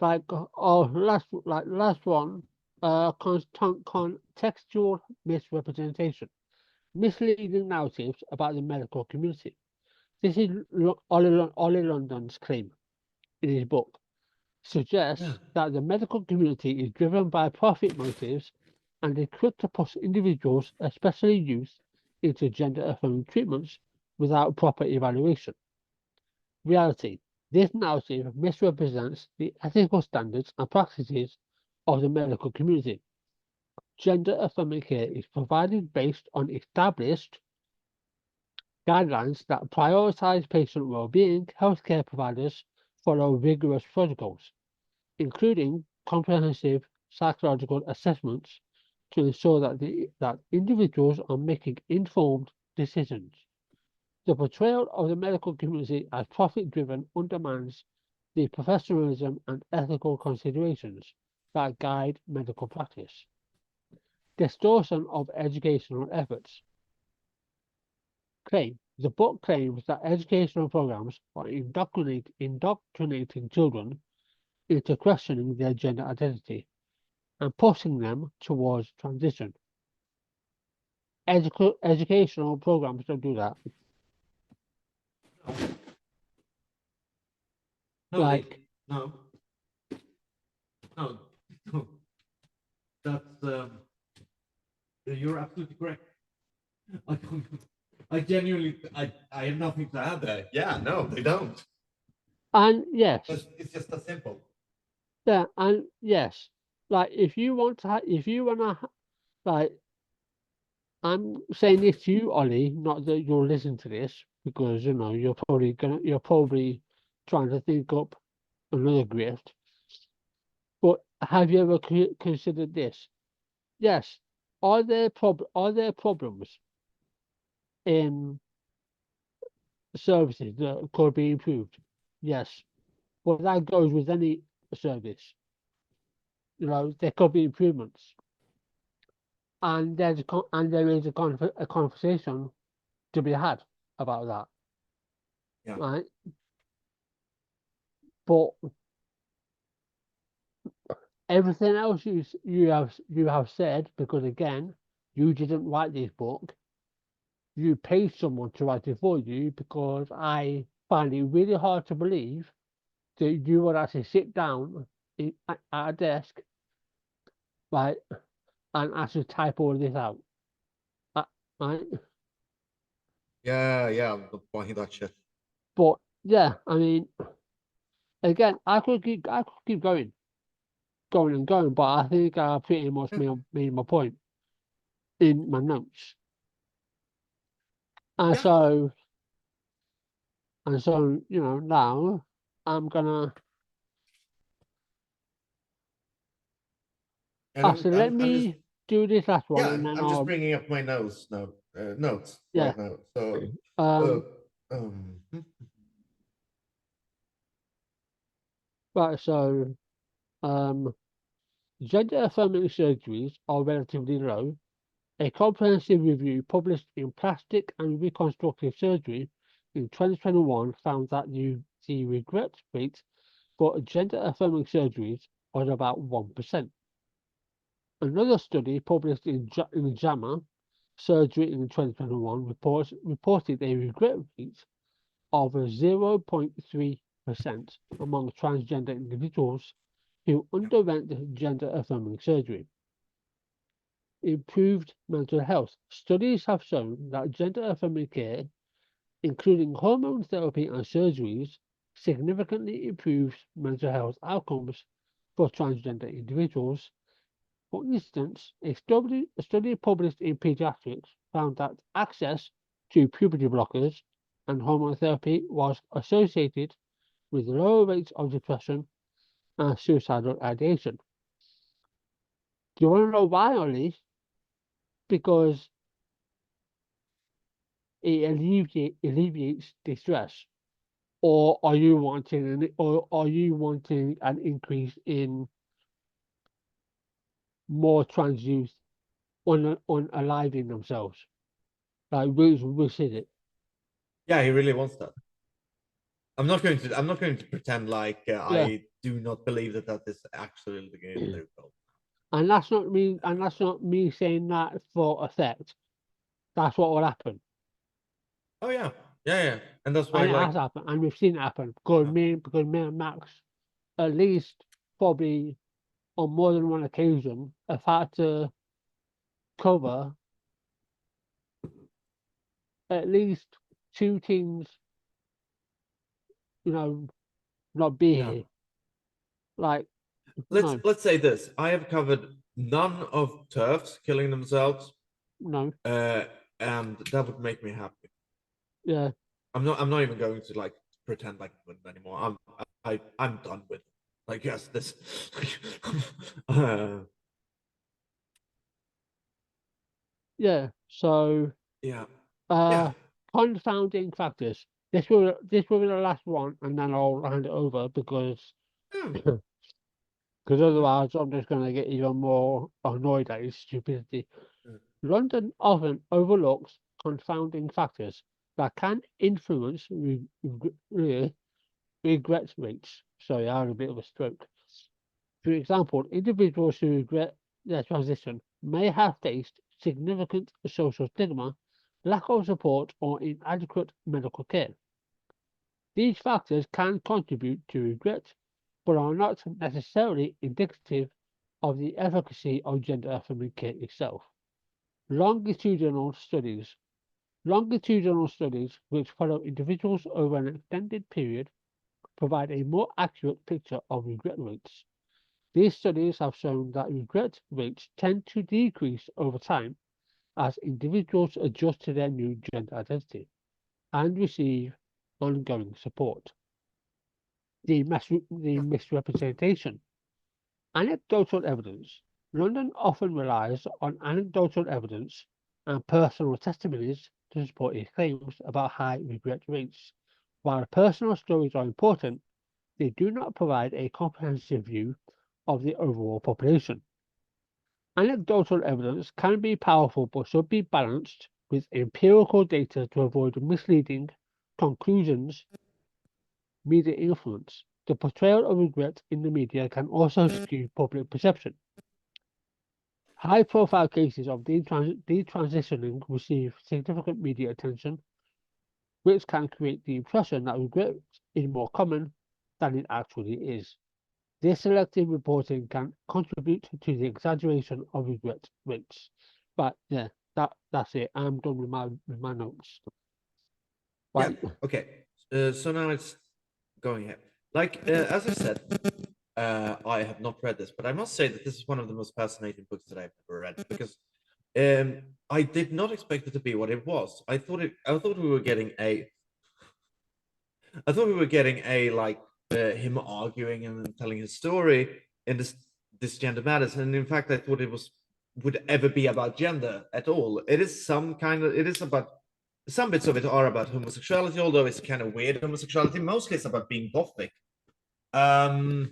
Like, last one, contextual misrepresentation, misleading narratives about the medical community. This is Oli London's claim in his book. Suggests Yeah. that the medical community is driven by profit motives and is quick to push individuals, especially youth, into gender-affirming treatments without proper evaluation. Reality: this narrative misrepresents the ethical standards and practices of the medical community. Gender-affirming care is provided based on established guidelines that prioritize patient well-being. Healthcare providers follow rigorous protocols, including comprehensive psychological assessments to ensure that individuals are making informed decisions. The portrayal of the medical community as profit-driven undermines the professionalism and ethical considerations that guide medical practice. Distortion of educational efforts. The book claims that educational programs are indoctrinating children into questioning their gender identity and pushing them towards transition. Educational programs don't do that. No, Like, no. No. No. That's you're absolutely correct. I don't I genuinely I have nothing to add there. Yeah, no, they don't. and yes, It's just that simple. yeah, and yes, like if you want to, if you wanna, like, I'm saying this to you, Ollie, not that you'll listen to this because you're probably trying to think up another grift. But have you ever considered this? Yes, are there problems in services that could be improved? Yes, but that goes with any service. There could be improvements, and there is a conversation to be had about that, Yeah. right? But everything else you have said, because again, you didn't write this book. You paid someone to write it for you, because I find it really hard to believe that you would actually sit down at a desk, right, and actually type all this out, right? Yeah, I'm not buying that shit. But yeah, I mean, again, I could keep going and going, but I think I pretty much made my point in my notes. And Yeah. so you know, now I'm gonna And so let I'm just me do this last one and then I'm just I'll bringing up my notes yeah. right now. So Um um right, so gender affirming surgeries are relatively low. A comprehensive review published in Plastic and Reconstructive Surgery in 2021 found that the regret rate for gender affirming surgeries was about 1%. Another study published in JAMA Surgery in 2021 reported a regret rate of 0.3% among transgender individuals who underwent gender affirming surgery. Improved mental health. Studies have shown that gender affirming care, including hormone therapy and surgeries, significantly improves mental health outcomes for transgender individuals. For instance, a study published in Pediatrics found that access to puberty blockers and hormone therapy was associated with lower rates of depression and suicidal ideation. Do you want to know why, Oli? Because it alleviates distress, or are you wanting an increase in more trans youth unaliving themselves? Like, which is it? yeah, he really wants that. I'm not going to pretend like Yeah. I do not believe that is actually the goal. And that's not me. And that's not me saying that for effect. That's what will happen, Oh yeah, and that's why and it like has happened, and we've seen it happen. Because me and Max, at least probably on more than one occasion, have had to cover at least two teams. You know, not be yeah. here. Like, no, Let's say this. I have covered none of turfs killing themselves, no, and that would make me happy. yeah, I'm not even going to like pretend like with them anymore. I'm done with it. Like yes, this yeah. So, yeah. uh, Yeah. confounding factors. This will be the last one, and then I'll hand it over because Hmm. otherwise I'm just going to get even more annoyed at his stupidity. Mm. London often overlooks confounding factors that can influence regret rates. Sorry, I had a bit of a stroke. For example, individuals who regret their transition may have faced significant social stigma, lack of support, or inadequate medical care. These factors can contribute to regret, but are not necessarily indicative of the efficacy of gender affirming care itself. Longitudinal studies. Longitudinal studies, which follow individuals over an extended period, provide a more accurate picture of regret rates. These studies have shown that regret rates tend to decrease over time as individuals adjust to their new gender identity and receive ongoing support. The misrepresentation. Anecdotal evidence. London often relies on anecdotal evidence and personal testimonies to support its claims about high regret rates. While personal stories are important, they do not provide a comprehensive view of the overall population. Anecdotal evidence can be powerful but should be balanced with empirical data to avoid misleading conclusions. Media influence. The portrayal of regret in the media can also skew public perception. High profile cases of detransitioning receive significant media attention, which can create the impression that regret is more common than it actually is. This selective reporting can contribute to the exaggeration of regret rates. But yeah, that's it. I'm done with my notes. Right. Okay. So now it's going here. Like as I said, I have not read this, but I must say that this is one of the most fascinating books that I've ever read because I did not expect it to be what it was. I thought we were getting like him arguing and telling his story in this gender matters, and in fact, I thought it would ever be about gender at all. It is about some bits of it are about homosexuality, although it's kind of weird homosexuality. Mostly it's about being gothic. I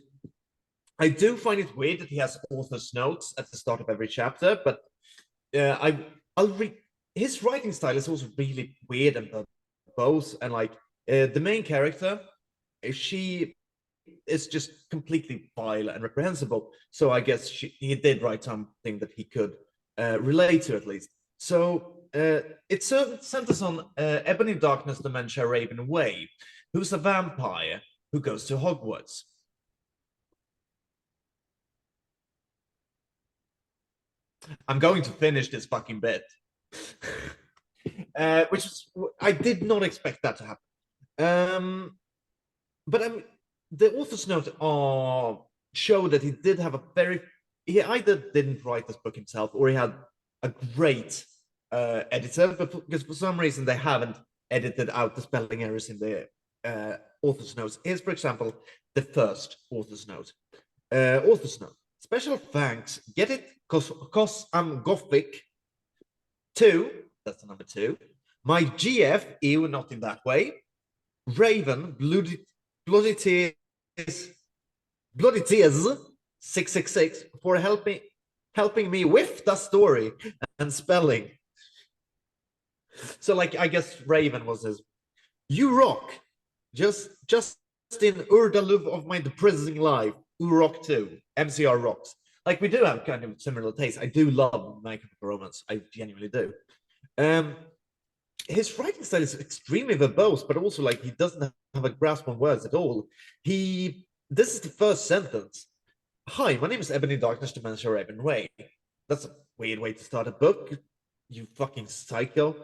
do find it weird that he has author's notes at the start of every chapter, but I'll read. His writing style is also really weird and verbose, and like the main character, she is just completely vile and reprehensible. So I guess he did write something that he could relate to at least. So it centers on Ebony Darkness Dementia Raven Way, who's a vampire who goes to Hogwarts. I'm going to finish this fucking bit. Which is, I did not expect that to happen. But the author's note show that he did have he either didn't write this book himself or he had a great editor, but because for some reason they haven't edited out the spelling errors in the author's notes. Here's, for example, the first author's note. Author's note. Special thanks. Get it? Cause I'm gothic. 2, that's the number 2. My GF, ew, not in that way. Raven, bloody tears, 666 for helping me with the story and spelling. So like, I guess Raven was his. You rock. Just in Urdaluv of my depressing life. You rock too. MCR rocks. Like, we do have kind of similar tastes. I do love My Chemical Romance. I genuinely do. His writing style is extremely verbose, but also like he doesn't have a grasp on words at all. This is the first sentence. Hi, my name is Ebony Darkness Dementia Raven Way. That's a weird way to start a book, you fucking psycho.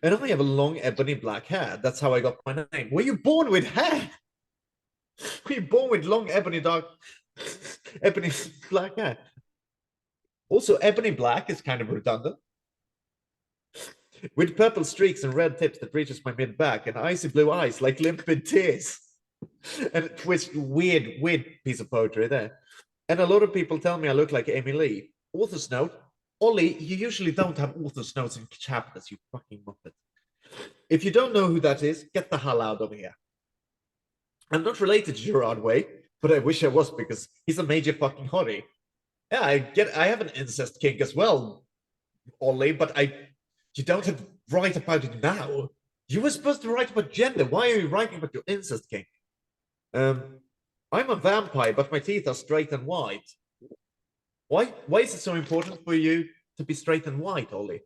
And I have a long ebony black hair. That's how I got my name. Were you born with hair? Were you born with long ebony black hair? Also, ebony black is kind of redundant. With purple streaks and red tips that reaches my mid-back and icy blue eyes like limpid tears. And which weird piece of poetry there. And a lot of people tell me I look like Amy Lee. Author's note. Ollie, you usually don't have author's notes in chapters, you fucking muppet. If you don't know who that is, get the hell out of here. I'm not related to Gerard Way, but I wish I was because he's a major fucking hottie. Yeah, I have an incest kink as well, Ollie, but you don't have to write about it now. You were supposed to write about gender. Why are you writing about your incest kink? I'm a vampire, but my teeth are straight and white. Why is it so important for you to be straight and white, Ollie?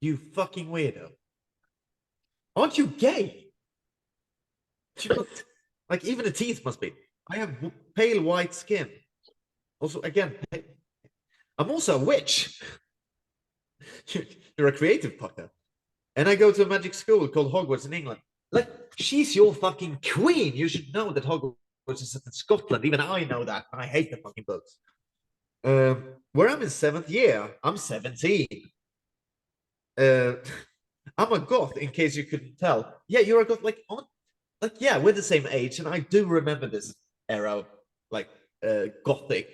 You fucking weirdo. Aren't you gay? Like, even the teeth must be. I have pale white skin. Also, again, I'm also a witch. You're a creative fucker. And I go to a magic school called Hogwarts in England. Like, she's your fucking queen. You should know that Hogwarts is in Scotland. Even I know that. And I hate the fucking books. Where I'm in 7th year, I'm 17. I'm a goth, in case you couldn't tell. Yeah, you're a goth. Like, yeah, we're the same age, and I do remember this era of, like, gothic.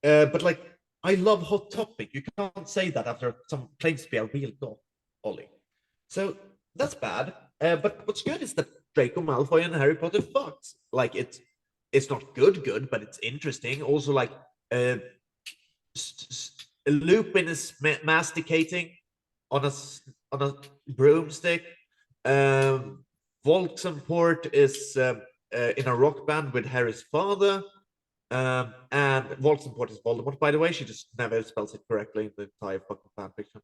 But, like, I love Hot Topic. You can't say that after some claims to be a real goth, Ollie. So, that's bad. But what's good is that Draco Malfoy and Harry Potter fucks. Like, it's not good, but it's interesting. Also, like, Lupin is masticating on a broomstick. Voldemort is in a rock band with Harry's father. And Voldemort is Voldemort, by the way. She just never spells it correctly in the entire fucking fanfiction.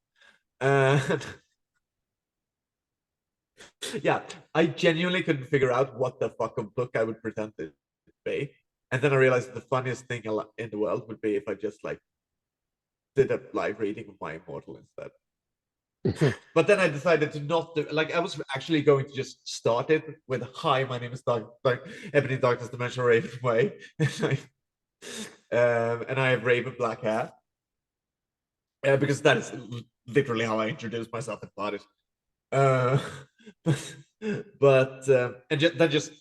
Yeah, I genuinely couldn't figure out what the fuck of book I would pretend it to be. And then I realized the funniest thing in the world would be if I just, like, did a live reading of My Immortal instead. But then I decided to not do, like, I was actually going to just start it with, "Hi, my name is Doug, like, Ebony Darkness Dimension Raven Way." And I have raven black hair. Because that is literally how I introduce myself in parties. Uh, and then just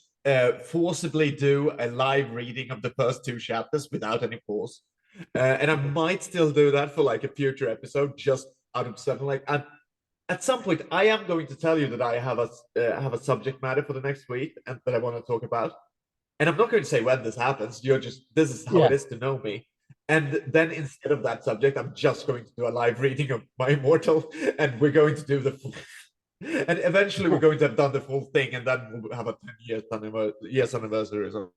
forcibly do a live reading of the first 2 chapters without any pause. And I might still do that for like a future episode, just out of something like. And at some point, I am going to tell you that I have a subject matter for the next week and that I want to talk about. And I'm not going to say when this happens. This is how it is to know me. And then instead of that subject, I'm just going to do a live reading of My Immortal, and we're going to do the full. And eventually, we're going to have done the full thing, and then we'll have a 10 years anniversary or something.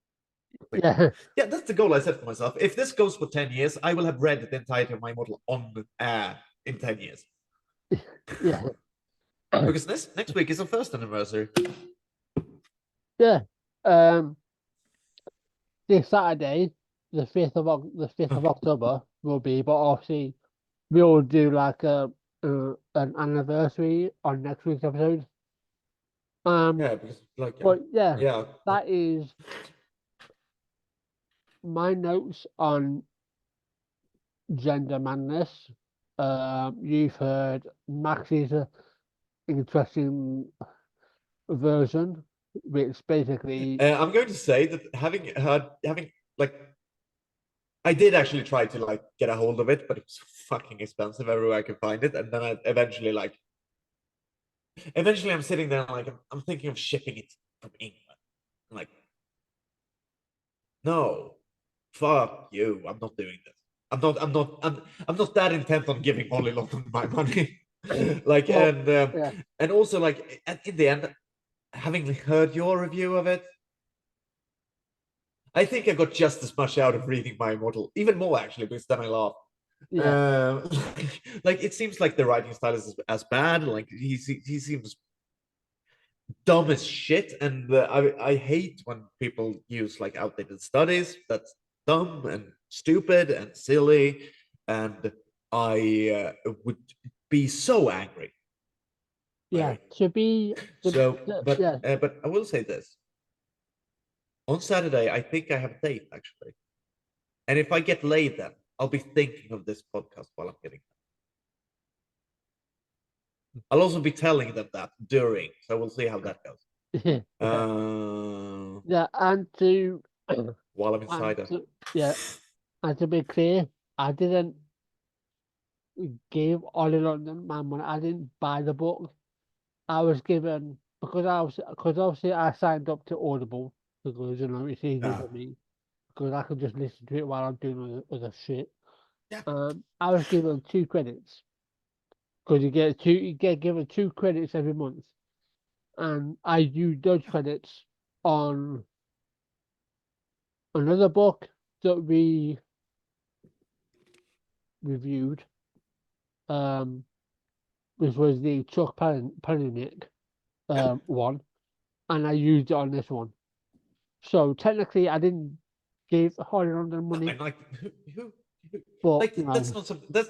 Yeah. Yeah, that's the goal I set for myself. If this goes for 10 years, I will have read the entirety of My Immortal on air in 10 years. Yeah. Because next week is our first anniversary. Yeah. This Saturday, the 5th of October will be, but obviously we'll do like an anniversary on next week's episode. Yeah, because like But yeah, yeah, that is my notes on gender madness. You've heard Max's interesting version, which basically I'm going to say that having like, I did actually try to like get a hold of it, but it was fucking expensive everywhere I could find it. And then I eventually I'm sitting there like I'm thinking of shipping it from England. I'm like, no, fuck you. I'm not doing this. I'm not that intent on giving Oli London my money. Like, well, and also like in the end, having heard your review of it, I think I got just as much out of reading My Immortal, even more actually, because then I laughed. yeah, Like it seems like the writing style is as bad. Like he seems dumb as shit, and I hate when people use like outdated studies. That's dumb and stupid and silly, and I would be so angry. yeah. To be, So, yeah, but I will say this: on Saturday, I think I have a date actually, and if I get laid, then I'll be thinking of this podcast while I'm getting. I'll also be telling them that during, so we'll see how that goes. yeah, yeah, and to While I'm inside. yeah, and to be clear, I didn't give Oli London my money. I didn't buy the book. I was given because obviously I signed up to Audible because it's easier for me because I can just listen to it while I'm doing other shit. Yeah. I was given 2 credits because you get given 2 credits every month, and I used those credits on another book that we reviewed, which was the Chuck Palahniuk one, and I used it on this one. So technically, I didn't give Holly London money, And like who but like that's not something that's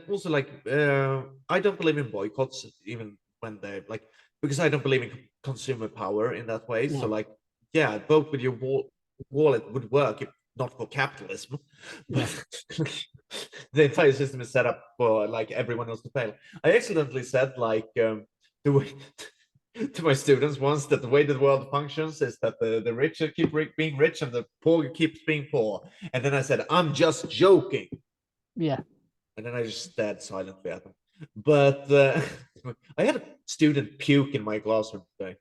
also like I don't believe in boycotts even when they're like, because I don't believe in consumer power in that way. So yeah, like, yeah, vote with your wallet would work if not for capitalism. yeah, The entire system is set up for like everyone else to pay. I accidentally said like the way to my students once that the way the world functions is that the rich keep being rich and the poor keeps being poor. And then I said, I'm just joking. yeah. And then I just stared silently at them. But I had a student puke in my classroom today.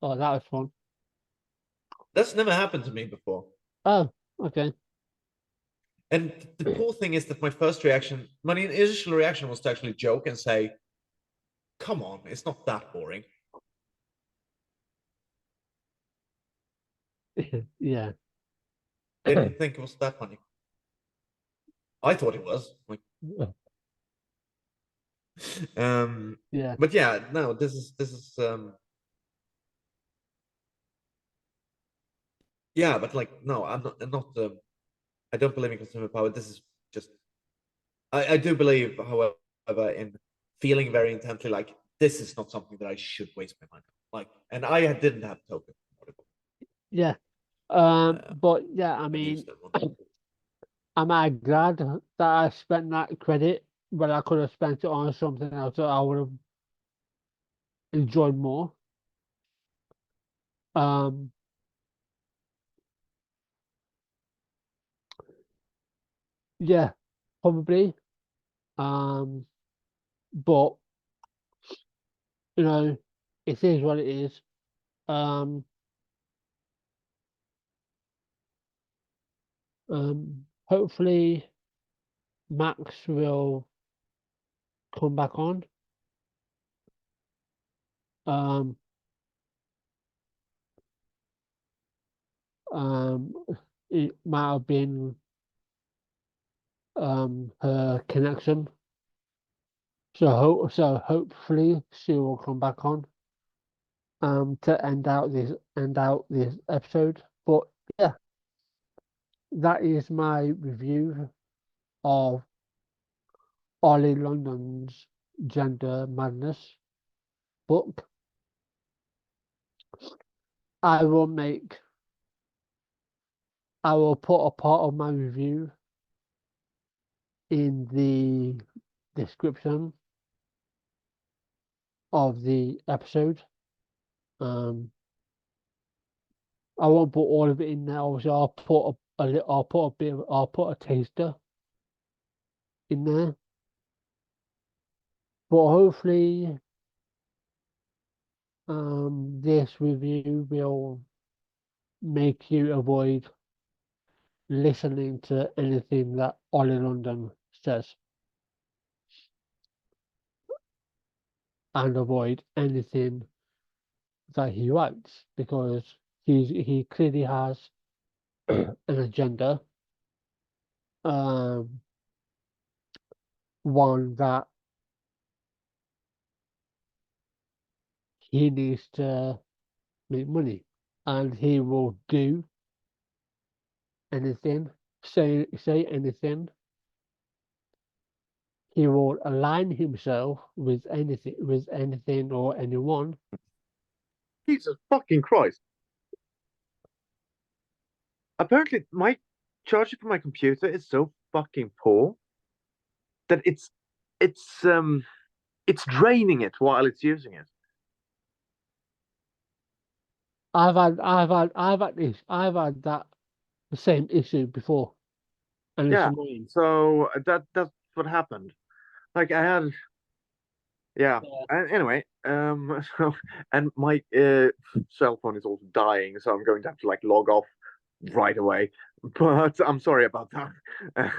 Oh, that was fun. That's never happened to me before. Oh, okay. And the poor thing is that my initial reaction was to actually joke and say, come on, it's not that boring. Yeah, They didn't think it was that funny. I thought it was. Like, yeah, but yeah, no, this is yeah, but like, no, I'm not I don't believe in consumer power. This is just I do believe, however, in feeling very intently like this is not something that I should waste my mind on. Like, and I didn't have token. Yeah. Uh, But yeah, I I mean, used that one. am I glad that I spent that credit when I could have spent it on something else that I would have enjoyed more? Um, yeah, probably. But you know, it is what it is. Um, Hopefully Max will come back on. Um, um, it might have been her connection. So hopefully she will come back on to end out this episode. But yeah, that is my review of Oli London's Gender Madness book. I will put a part of my review in the description of the episode. I won't put all of it in there. Obviously, I'll put a taster in there. But hopefully, this review will make you avoid listening to anything that Oli London says, and avoid anything that he writes, because he clearly has an agenda, one that he needs to make money, and he will do anything, say anything. He will align himself with anything or anyone. Jesus fucking Christ. Apparently, my charger for my computer is so fucking poor that it's draining it while it's using it. I've had that the same issue before, and it's Yeah. annoying. So that's what happened. Like I had, yeah. Yeah. Anyway, so and my cell phone is also dying, so I'm going to have to like log off right away. But I'm sorry about that.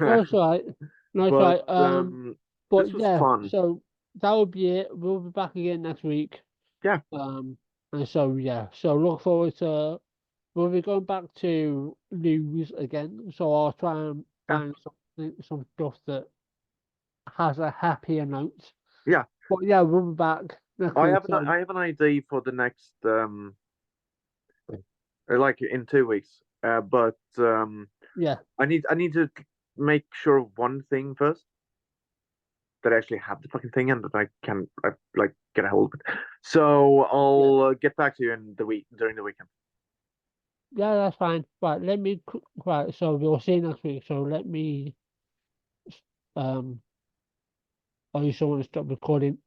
No, it's all right. No, it's all But right. But this was yeah, fun. so that would be it. We'll be back again next week. Yeah. And so yeah, so look forward to. We'll be going back to news again. So I'll try and Yeah. find some stuff that has a happier note. Yeah. But yeah, we'll be back next I week. have I have an idea for the next like in 2 weeks. But yeah, I need to make sure of one thing first. That I actually have the fucking thing and that I like get a hold of it. So I'll get back to you in the week during the weekend. yeah, that's fine. Right, right. So we'll see you next week. So let me. I just want to stop recording.